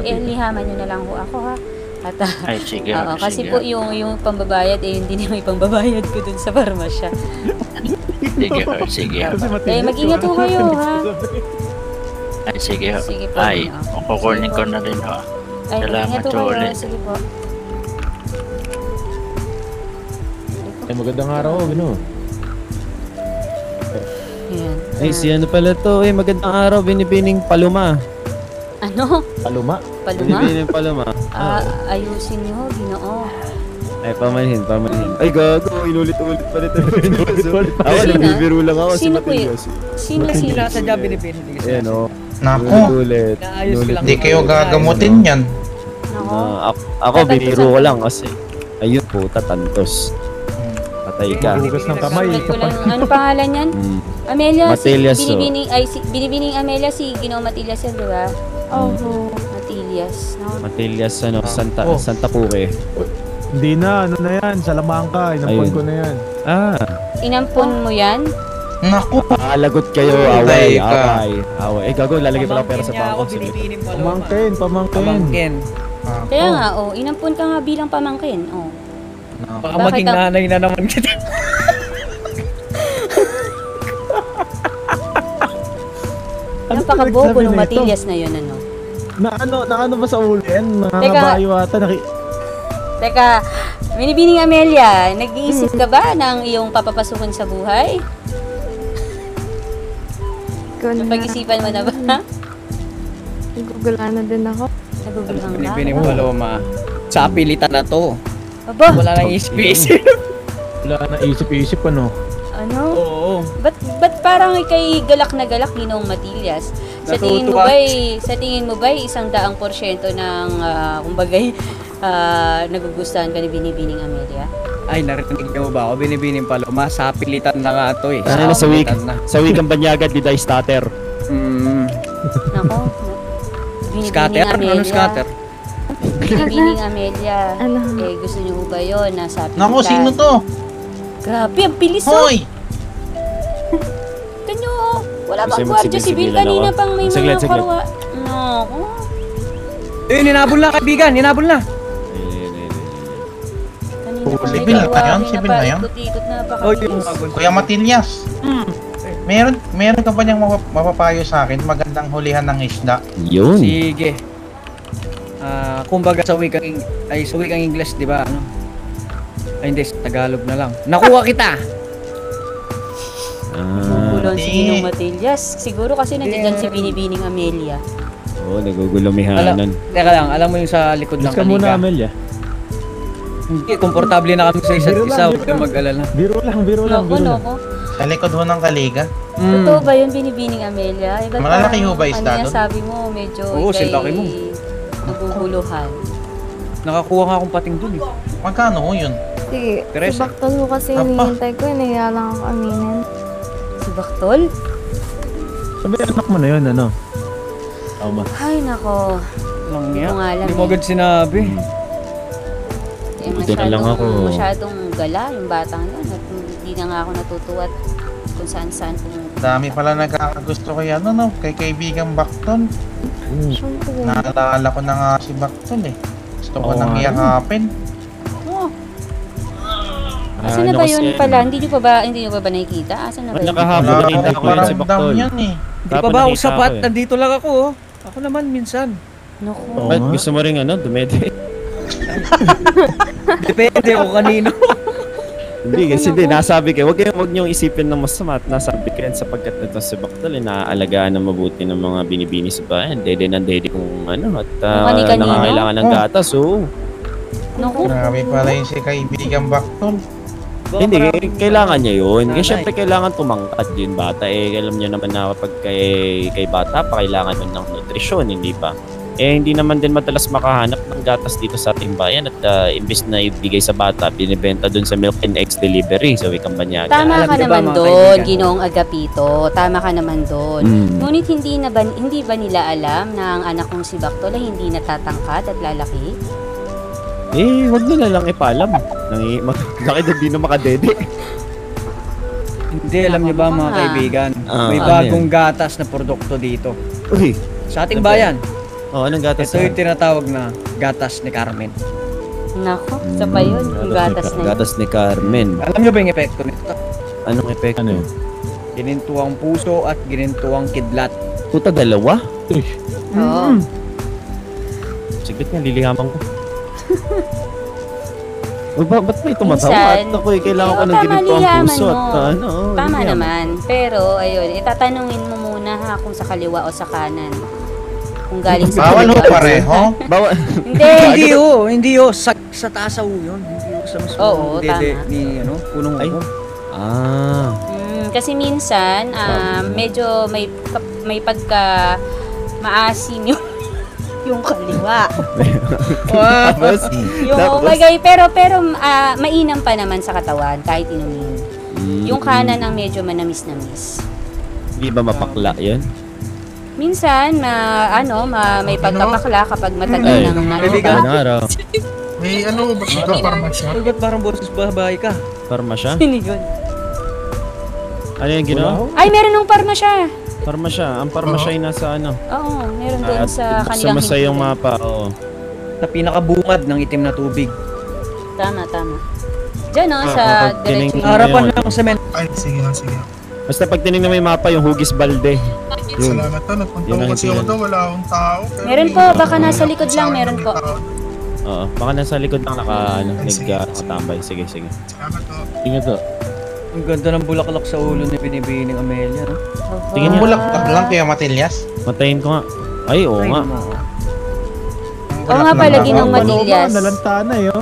lihaman nyo na lang ho ako At, ay, sige. Kasi po yung pambabayad, yun din yung pambabayad ko dun sa parmasya. Sige. Mag-ingat ho kayo, Ay, sige. Sige po. Kukunin ko na rin ho. Salamat ulit. Sige po. Magandang araw, Gino. Ayan. Si pala to, magandang araw, Binibining Paloma. Paloma? Binibining Paloma. Ayusin niyo, Ginoo. Ay, pamanhin. Ay, gago. Inulit-ulit pa nito. Ako, Sino? nagbibiro lang ako. Sino si po yun? Matigas. Sino? Sadya binibili. Ayan, o. Naku. Ulit. Hindi kayo gagamutin yan. Ako, biniro ko lang kasi. Ayun po, tatantos. Patay ka. Hugas ng kamay. Ano pangalan yan? Amelia, Matelias, si binibining Amelia, si Ginoo Matelias yan, di ba? Oo. Matelias, no? Matelias, Santa Puque. Hindi na, ano na yan, Salamanca, inampon Ayun. ko na yan. Inampon mo yan? Naku. Lagot kayo, away. Eh, gago, lalagay pala pera sa bangko. Pamangkin. Kaya nga, inampon ka nga bilang pamangkin, Baka maging nanay na naman kita. Napakabobo ng Matelias na yun, ano? Na ano ba sa ulo yan? Teka. Nangangabayo ata. Teka, binibining Amelia, nag-iisip ka ba ng iyong papapasukin sa buhay? Napag-isipan mo na ba? Naguguluhan na din ako. Naguguluhan ka? Binibining Paloma. Sa apilitan na to. Aba! Wala nang isip-isip. Wala na isip-isip, ano? Ano? Oo. Ba't parang kay galak na galak Ginoong Matelias? Sa tingin mo ba 100% ng kumbagay nagugustuhan ka ni Binibining Amelia? Ay, narinig mo ba ako? Binibining Paloma. Sa apilitan na nga to eh. Ano na sa wikang banyagan, di tayo starter. Nako. Scatter? Ano scatter? Binibining Amelia. Gusto niyo ba yun? Nasa apilitan. Naku, sino to? Grabe, ang bilis Hoy! Kanyo, wala bang gwardiya sibil kanina pang may mga karwa. Naku. Ninabol na kaibigan, ninabol na. Sibil na yan? Sibil na yan? Kuya Matelias. Meron ka ba niyang mapapayo sa akin? Magandang hulihan ng isda. Yun. Sige. Kumbaga sa wikang English, di ba? Ano? Ay, hindi, Tagalog na lang. Nakuha kita! Nagugulon si Ginong Matelias. Siguro kasi nandiyan si Binibining Amelia. Oo, nagugulumihanan. Teka lang, alam mo yung sa likod ng Ka kaliga. muna, Amelia. Hindi, komportable na kami sa isa't isa. Huwag kang mag-alala. Biro lang. Sa likod ho ng kaliga? Totoo ba yun, Binibining Amelia? Malalaki ho ba isda doon? Sabi mo, medyo silaki mo. Naguguluhan. Nakakuha nga akong pating dun eh. Magkano ho yun? Si Baktol ho kasi hinihintay ko, nahiya lang ako aminin. Si Baktol? Sabi, anak mo na yun, ano? Tama. Ay, nako. Hindi ko nga alam mo agad sinabi. Masyadong gala yung batang yun. At hindi na nga ako natutuwa at kung saan-saan pumunta. Dami pala nagkakagusto kay kay kaibigang Baktol. Naalala ko na nga si Baktol eh. Gusto ko nang iyakapin. Asan na ba yun pala? Hindi nyo pa ba nakikita? Asan na ba yun? Nakahabol nakita ko yun si Baktol. Hindi pa ba ako sapat? Nandito lang ako. Ako naman minsan. Naku. Ba't gusto mo rin dumede? Depende kung kanino. Hindi kasi nasabi kayo, wag niyong isipin ng masama at nasabi kayo sapagkat ito si Baktol naaalagaan ng mabuti ng mga binibini sa bayan. Dede kung at nangangailangan ng gatas. Grabe pala yung si kaibigang Baktol. Hindi, kailangan niya yun. Kasi syempre kailangan tumangkad yun bata. Alam niyo naman na kapag kay bata pa, kailangan nun ng nutrisyon, hindi ba? Hindi naman din madalas makahanap ng gatas dito sa ating bayan at imbis na ibigay sa bata, binibenta dun sa milk and eggs delivery sa wikang banyaga. Tama ka naman doon, Ginoong Agapito. Tama ka naman doon. Ngunit hindi ba nila alam na ang anak kong si Baktol ay hindi natatangkad at lalaki? Wag nila lang ipalam. Laki na di na makadede. Hindi, alam niyo ba mga kaibigan, may bagong gatas na produkto dito. Uy, sa ating bayan. Anong gatas? Ito yung tinatawag na gatas ni Carmen. Nako, isa pa yun, yung gatas na yun. Gatas ni Carmen. Alam niyo ba yung epekto nito? Anong epekto? Ano yun? Ginintuang puso at ginintuang kidlat. Puta, dalawa? Oo. Sigit nga, lilihaman ko. Ba't may tumatawa? At ako kailangan ko ng ginito ang puso at Tama naman. Pero, ayun, itatanungin mo muna kung sa kaliwa o sa kanan. Kung galing sa Bawal ho Pilipinas. pareho. Bawal. Hindi ho, sa taas ho yun. Hindi ho sa mismo. Oo, dede tama. ni punong upo. Kasi minsan, medyo may pagka maasim yung kaliwa. Yung bagay, pero mainam pa naman sa katawan kahit inumin. Yung kanan ang medyo manamis-namis. Hindi ba mapakla yun? Minsan, may pagkapakla kapag matagal ng araw. May ano ba ito? Parmasya? Ba't parang boses babae ka? Parmasya? Sino yun? Ano yung ginawa? Ay, meron ng parmasya. Parmasya. Ang parmasya ay nasa ano? Oo, meron doon sa kanilang Sa yung mapa, oo. Sa pinakabungad ng itim na tubig. Tama. Diyan sa diretso. Harapan ng semento. Ay, sige. Basta pag tinignan mo yung mapa, yung Hugis Balde. Salamat na. Nagpunta ko kasi ako doon. Wala akong tao. Meron po, baka nasa likod lang. Meron po. Oo, baka nasa likod lang nakatambay. Sige. Salamat po. Ingat po. Ang ganda ng bulaklak sa ulo ni Binibining Amelia, no? Tingin niyo. Bulaklak lang kaya Matillas? Matayin ko nga. Ay, oo nga. Oo nga pala, Ginong Matillas. Nalantana yun.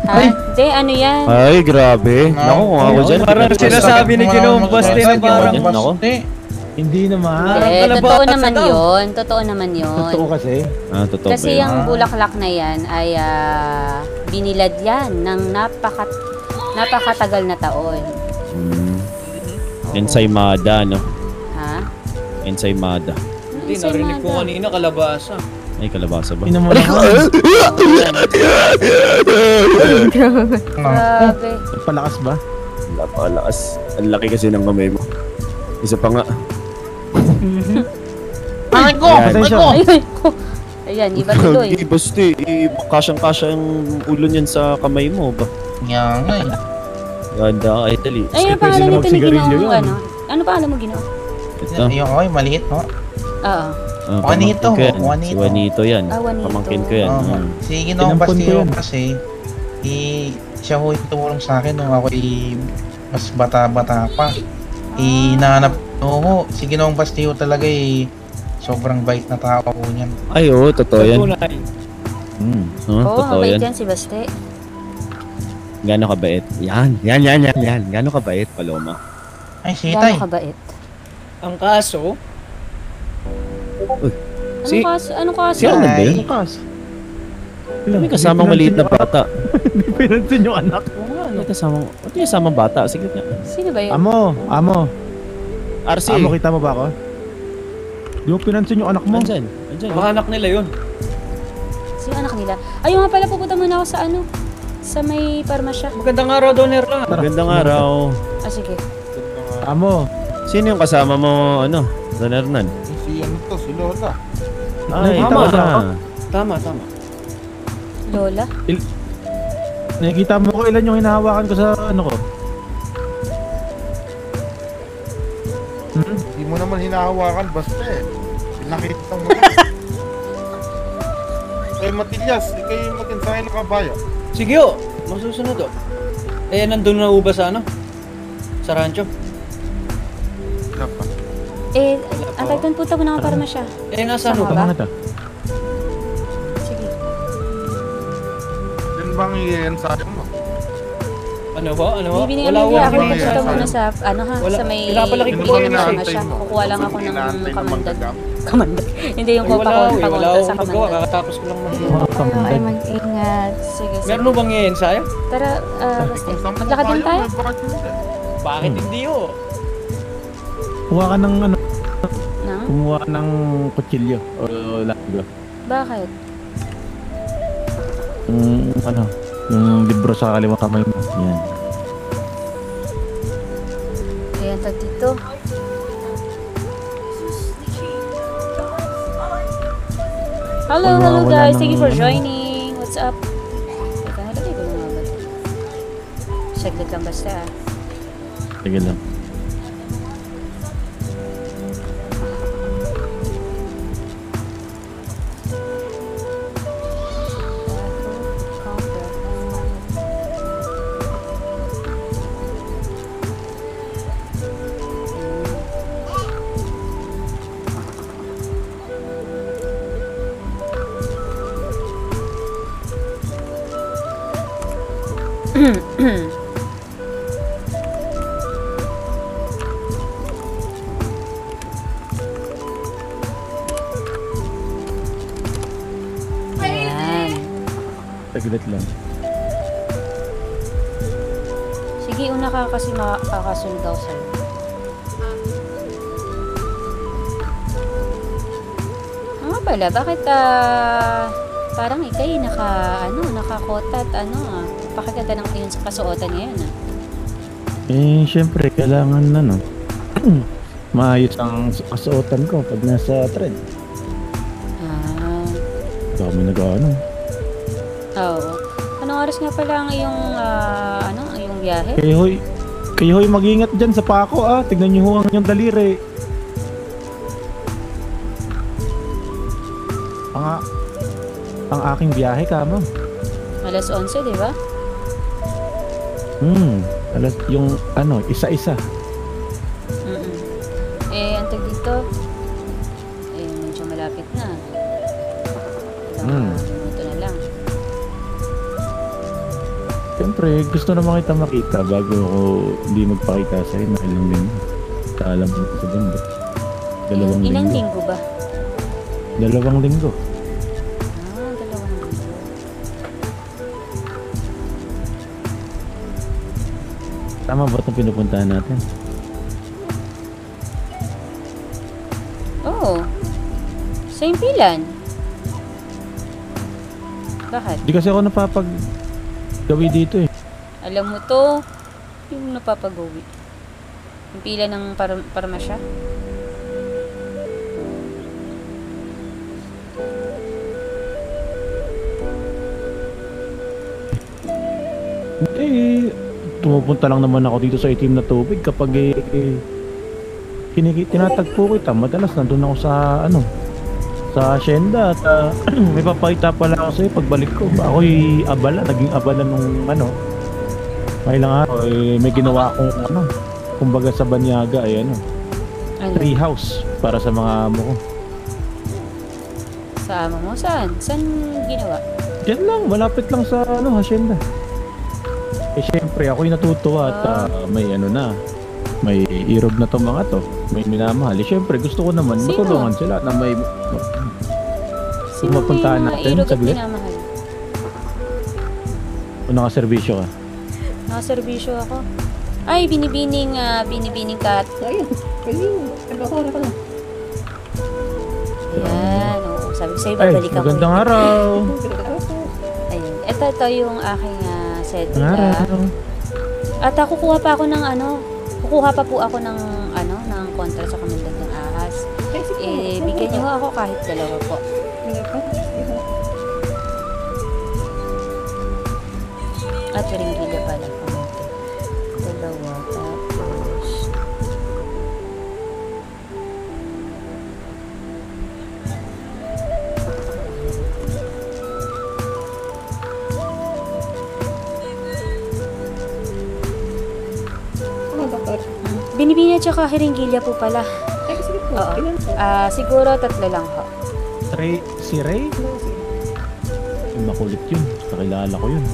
Ha? Hindi, ano yan? Ay, grabe. Naku, kung ako dyan. Parang sinasabi ni Ginong Baste na parang Hindi naman. Totoo naman yun. Totoo kasi. Totoo Kasi yung bulaklak na yan ay binilad yan ng napakatagal na taon. Ensaymada, no? Ha? Ensaymada. Hindi, narinig ko kanina kalabasa. Ay, kalabasa ba? Grabe. Palakas ba? Napakalakas. Ang laki kasi ng kamay mo. Isa pa nga. Ay ko! Ayan, iba tuloy. Hindi, basta kasyang-kasya yung ulo niyan sa kamay mo ba? Nga nga Ganda, ay dali. Ay, ano pangalan nito ni Ginong, ano? Ano pangalan mo, Ginong? Ito. Yung maliit, no? Oo. Juanito. Si Juanito yan. Juanito. Pamangkin ko yan. Si Ginong Bastiyo kasi, siya ho yung tumulong sa akin nung ako mas bata-bata pa. Inahanap ho, si Ginong Bastiyo talaga sobrang bait na tao po niyan. Ay, oo, totoo yan. Oo, mabait yan si Baste. Gano'n kabait? Yan. Gano'n kabait, Paloma? Ay, sitay. Gano'n kabait? Ang kaso? Anong kaso? Si Arnold ba yun? May kasamang maliit na bata. Hindi pinansin yung anak. May kasamang bata. Sige nga. Sino ba yun? Amo. RC. Amo, kita mo ba ako? Di mo pinansin yung anak mo. Andyan. Baka anak nila yun. Sino anak nila? Ayun nga pala, pupunta muna ako sa may parmasya. Magandang araw, Donerla. Magandang araw. Sige. Amo. Sino yung kasama mo, Don Hernan? Si Lola. Ay, Tama. Lola? Nakikita mo ko ilan yung hinahawakan ko sa ko. Hindi mo naman hinahawakan, basta nakita mo. Kay Matillas, kayo yung mag-ensayo ng kabayo. Sige o, masusunod o. Nandun na uba sa sa rancho. Antay doon punta mo na para masya. Nasaan mo ba? Sige. Yan bang i-ensayo mo? Ano ba? Bibini nga niya ako punta muna sa sa may masya. Kukuha lang ako ng kamandag. Hindi yung pakunta sa kamandag. Kakatapos ko lang Ay, mag-ingat. Sige. Meron mo bang i-ensayo? Tara, basta. Maglakad din tayo? Bakit hindi o? Kumuha ka ng kumuha ka ng kutsilyo o lago. Bakit? Yung libro sa kaliwang kamay mo. Yan. Ayan, dito. Hello guys, thank you for joining. What's up? Nalagay ko na nga ba? Saglit lang basta. Sige lang. Ayan. Taglit lang. Sige, una ka kasi makakasunod daw sa'yo. Nga pala, bakit parang ikay nakakotat, pakaganda ng yun sa kasuotan ngayon, Syempre, kailangan maayos ang kasuotan ko pag nasa trend. Dami nag-ano. Oo. Anong oras nga pala ang iyong, iyong biyahe? Kayo hoy, mag-ingat dyan sa pako, Tignan niyo ho ang inyong daliri. Ang aking biyahe, kamo. Alas 11, di ba? Yung isa-isa. Antag dito. Medyo malapit na. Minuto na lang. Siyempre, gusto naman kita makita bago ako hindi magpakita sa'yo na ilang linggo. Alam mo sa banda. 2 linggo. Ilang linggo ba? 2 linggo. 2 linggo. Tama ba itong pinupuntahan natin? Oo. Sa impilan. Bakit? Di kasi ako napapagawi dito Alam mo to, yung napapagawi. Impilan ng parmasya. Tumupunta lang naman ako dito sa itim na tubig kapag tinatagpo kita. Madalas nandun ako sa asyenda at may papakita pala ako sa'yo pagbalik ko. Ako'y naging abala nung may ilang araw may ginawa akong kumbaga sa Banyaga tree house para sa mga amo ko. Sa amo mo? Saan? Saan ginawa? Diyan lang, malapit lang sa asyenda. Siyempre ako'y natutuwa at may irog na to mga to. May minamahal. Siyempre gusto ko naman matulungan sila na may mapuntahan natin sa bilet. O nakaservisyo ka? Nakaservisyo ako. Ay, binibining kat. Ayun, nagkakora ka na. Ayan, sabi ko sa'yo, babalikan ko. Magandang araw. Ayun, ito yung aking at kukuha pa ako ng kukuha pa po ako ng kontra sa komunidad ng ahas. Bigyan niyo ako kahit 2 po. At ringgila pala kamote. 2 tapos binibini at saka hiringgilya po pala. Oo. Siguro 3 lang ho. Si Ray? Makulit yun. Nakilala ko yun.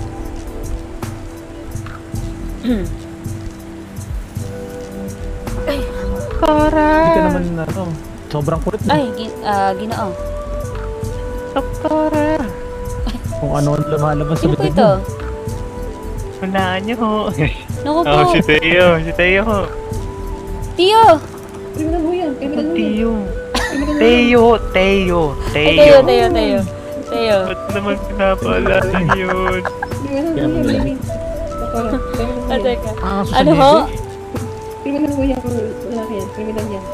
Para! Hindi ka naman sobrang kulit mo. Ay, Ginoo. Doktora! Kung ano ang lumalabas sa bibig mo. Ito? Hulaan niyo ho. Naku po. Si Teo ho. Tio! Kriminal ho yan. Teo. Teo. Ba't naman pinapaalala yun? Teka. Ano ho? Kriminal ho yan. Lalaki yan. Kriminal yan.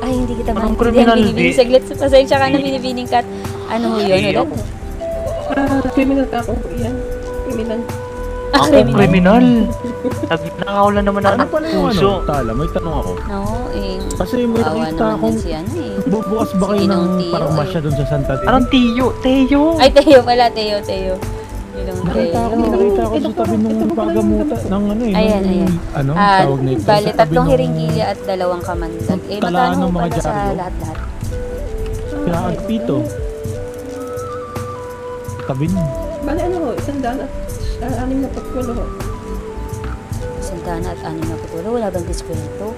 Ay, hindi kita maintindihan. Binibining saglit. Pasensya ka na binibining kat. Ano ho yun? Kriminal ka ako. Yan. Kriminal. Ako kriminal. Nakakaulan naman ako ng puso. Tala, may tanong ako. Kasi may nakita akong bubukas ba kayo ng parmasya doon sa Santa Teo? Anong Teo? Ay, Teo pala. Teo. Nakita ako sa tabi ng pagamuta ng Ayan. tawag na ito. Bale, 3 hiringgilya at 2 kamandag. Magkano ho pala sa lahat-lahat? Kinaagpito. Tabi nun. Bale, 160 ho. 160, wala bang diskwento?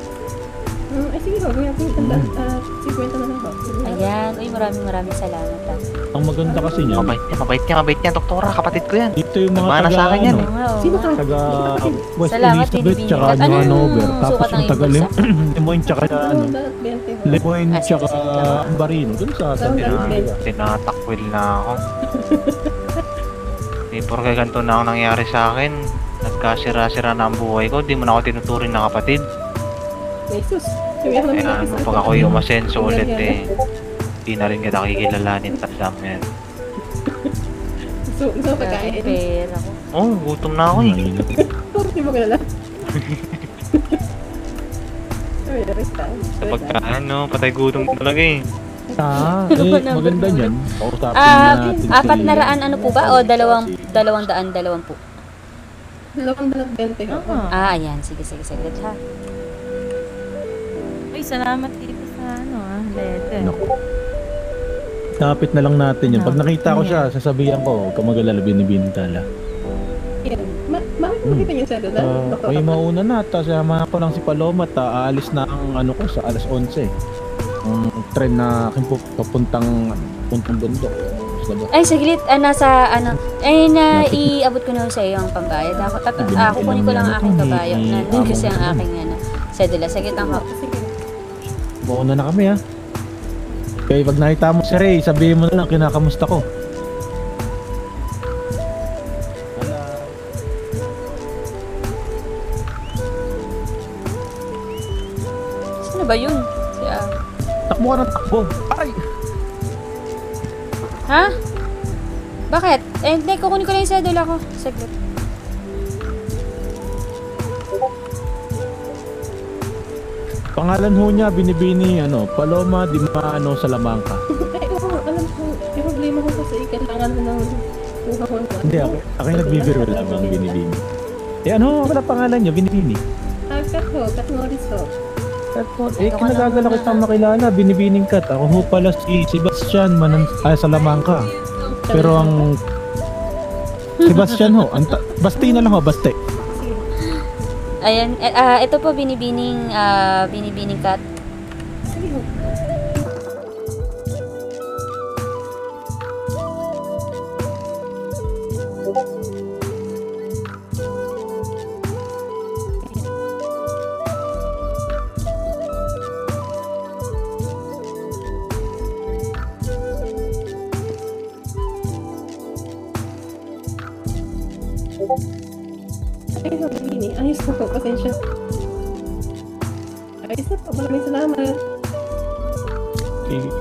Ay, sige ho, gawin natin 50 na lang ho. Ayan, uy, maraming salamat ha. Ang maganda kasi niya. Mabait niya, doktora. Kapatid ko yan. Ito yung mga Nagmana sa akin yan eh. Sino ka? Taga West Salamat, Elizabeth, binibini tsaka ka. New Anong Hanover. Tapos sukat ng yung taga impulsa? Lemoyne, tsaka Lemoyne, tsaka Ambarino. Doon sa San Diego. Tinatakwil na ako. Di porke ganito na ang nangyari sa akin. Nagkasira-sira na ang buhay ko. Di mo na ako tinuturing na kapatid. Jesus. Pag ako yung umasenso ulit eh. Di na rin kita kikilalanin. Tandang yan. Gusto pagkain? Pera ko. Oh, gutom na ako eh. Hindi mo kilala. Sa pagkain, no? Patay gutom talaga eh. Maganda niyan. Pausapin natin 400 ano po ba? O 220? 220 ho. Ayan. Sige, saglit ha. Uy, salamat dito sa letter. Kapit na lang natin yun. Pag nakita ko siya, sasabihan ko, huwag ka mag-alala, binibintala. Yan. Bakit makita niyo sa doon? May mauna na, sama ko lang si Paloma at aalis na ang ano ko sa alas 11. Ang tren na aking papuntang bundok. Ay, saglit. Iabot ko na sa iyo ang pambayad. Ako kunin ko lang ang aking kabayo. Nandun kasi ang aking sedula. Saglit ang hap. Mauna na kami ha. Kaya pag nakita mo si Ray, sabihin mo na lang, kinakamusta ko. Sino ba yun? Takbo ka ng takbo. Ay! Ha? Bakit? Hindi, kukunin ko lang yung sedula ko. Saglit. Pangalan ho niya, binibini, Paloma Dimano Salamanca. Ay, alam ko. Yung problema ko kasi kailangan mo ng kuha ko. Hindi, ako yung nagbibiro lamang binibini. Wala pangalan niya, binibini. Kat Norris ho. Kinagagala ko itang makilala, binibining Kat. Ako ho pala si Sebastian Salamanca. Pero ang Sebastian ho, Basti na lang ho, Basti. Ayan, ito po binibining Kat. Ayos na po, pasensya. Ayos na po, maraming salamat.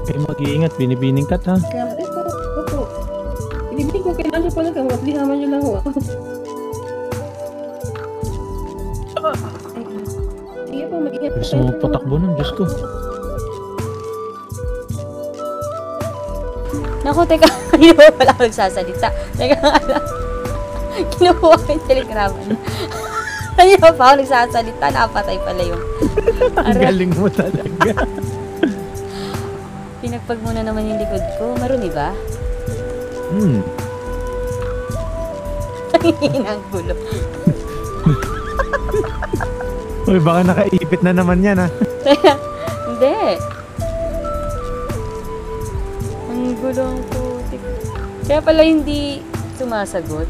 Kayo mag-iingat, binibining Kat ha. Salamat po. Opo. Binibining ko kailan niyo po nagkamot. Lihaman niyo lang ho ako. Sige po, mag-ingat po. Gusto mo patakbo nun, Diyos ko. Naku, teka. Hindi mo pala ako nagsasalita. Teka nga lang. Kinukuha ko yung telegrama niya. Hindi pa ako nagsasalita. Napatay pala yung... Ang galing mo talaga. Pinagpag muna naman yung likod ko. Maruni ba? Ang gulo. Uy, baka nakaipit na naman yan ha. Hindi. Ang gulo ang putik. Kaya pala hindi sumasagot.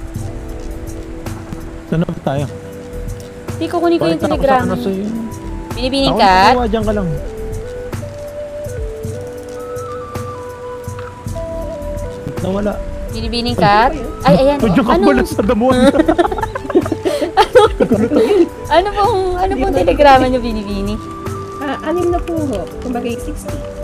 Saan na tayo? Hindi ko kunin ko yung telegram. Binibining Kat? Ako, dyan ka lang. Nawala. Binibining Kat? Ay, ayan. Diyan ka pala sa damuhan. Ano pong telegrama nyo binibini? 6 na po ho. Kumbagay 60.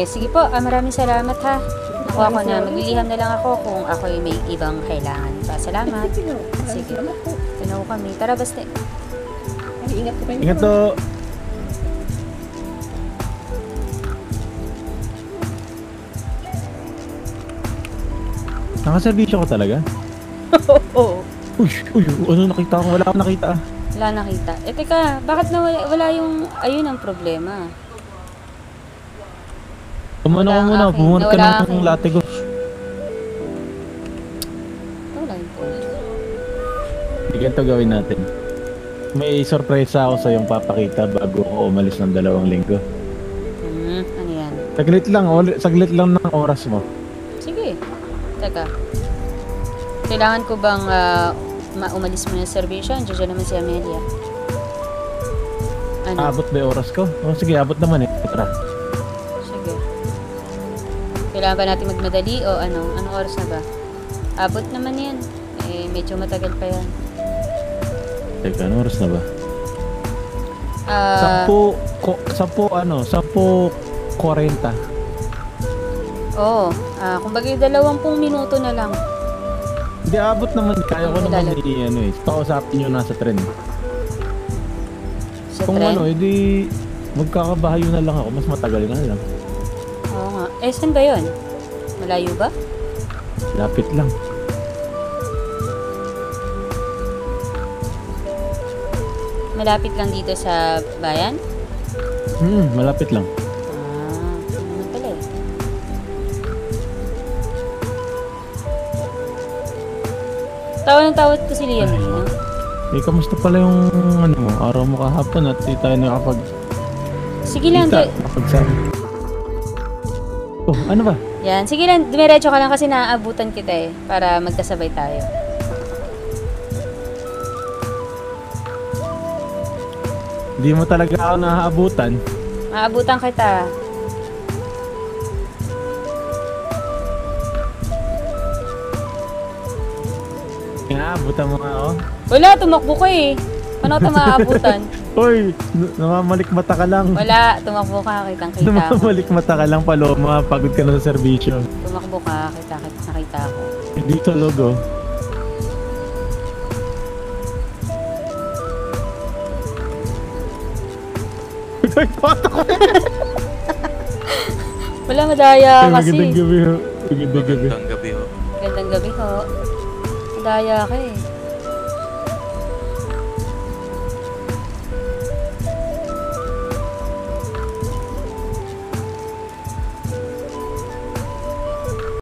Sige po, maraming salamat ha. Nakuha ko na, magliliham na lang ako kung ako may ibang kailangan pa. Salamat. Sige. Tunaw kami. Tara, basta. Ingat po kayo. Ingat to. Nakaservisyo ko talaga? Oo. Uy, ano nakita ko? Wala akong nakita. Wala nakita. Eh teka, bakit wala yung, ayun ang problema. Kumano ko muna, pumunta ka ng latte ko. Wala yung point. Sige, ito gawin natin. May sorpresa ako sa yung papakita bago ako umalis ng 2 linggo. Ano yan? Saglit lang ng oras mo. Sige. Teka. Kailangan ko bang umalis mo ng servisyo? Andiyan naman si Amelia. Ano? Abot ba yung oras ko? O sige, abot naman eh. Tara. Sige. Kailangan ba natin magmadali o ano? Anong oras na ba? Abot naman yan. Eh, medyo matagal pa yan. Teka, anong oras na ba? 10:40. Oo. Kumbaga 20 minuto na lang. Hindi, abot naman. Kaya ko naman kausapin nyo nasa tren. Sa Kung tren? edi magkakabahayo na lang ako. Mas matagal na lang. Oo nga. Eh, saan ba yun? Malayo ba? Lapit lang. Malapit lang dito sa bayan? Malapit lang. Ano pala eh. Tawad ko si Liam. Eh, kamusta pala yung araw mo kahapon at di tayo nakapag... Sige lang. Oh, ano ba? Yan. Sige lang. Dumiretso ka lang kasi naaabutan kita eh. Para magkasabay tayo. Hindi mo talaga ako naaabutan. Maabutan kita. Inaabutan mo nga ako? Wala, tumakbo ka eh. Paano ka maabutan? Uy, namamalik mata ka lang. Wala, tumakbo ka. Kitang-kita ako. Namamalik mata ka lang, Paloma. Pagod ka na sa serbisyo. Tumakbo ka. Nakita ako. Dito, logo. Wala, madaya kasi. Magandang gabi ho. Magandang gabi ho. Magandang gabi ho. Madaya ka eh.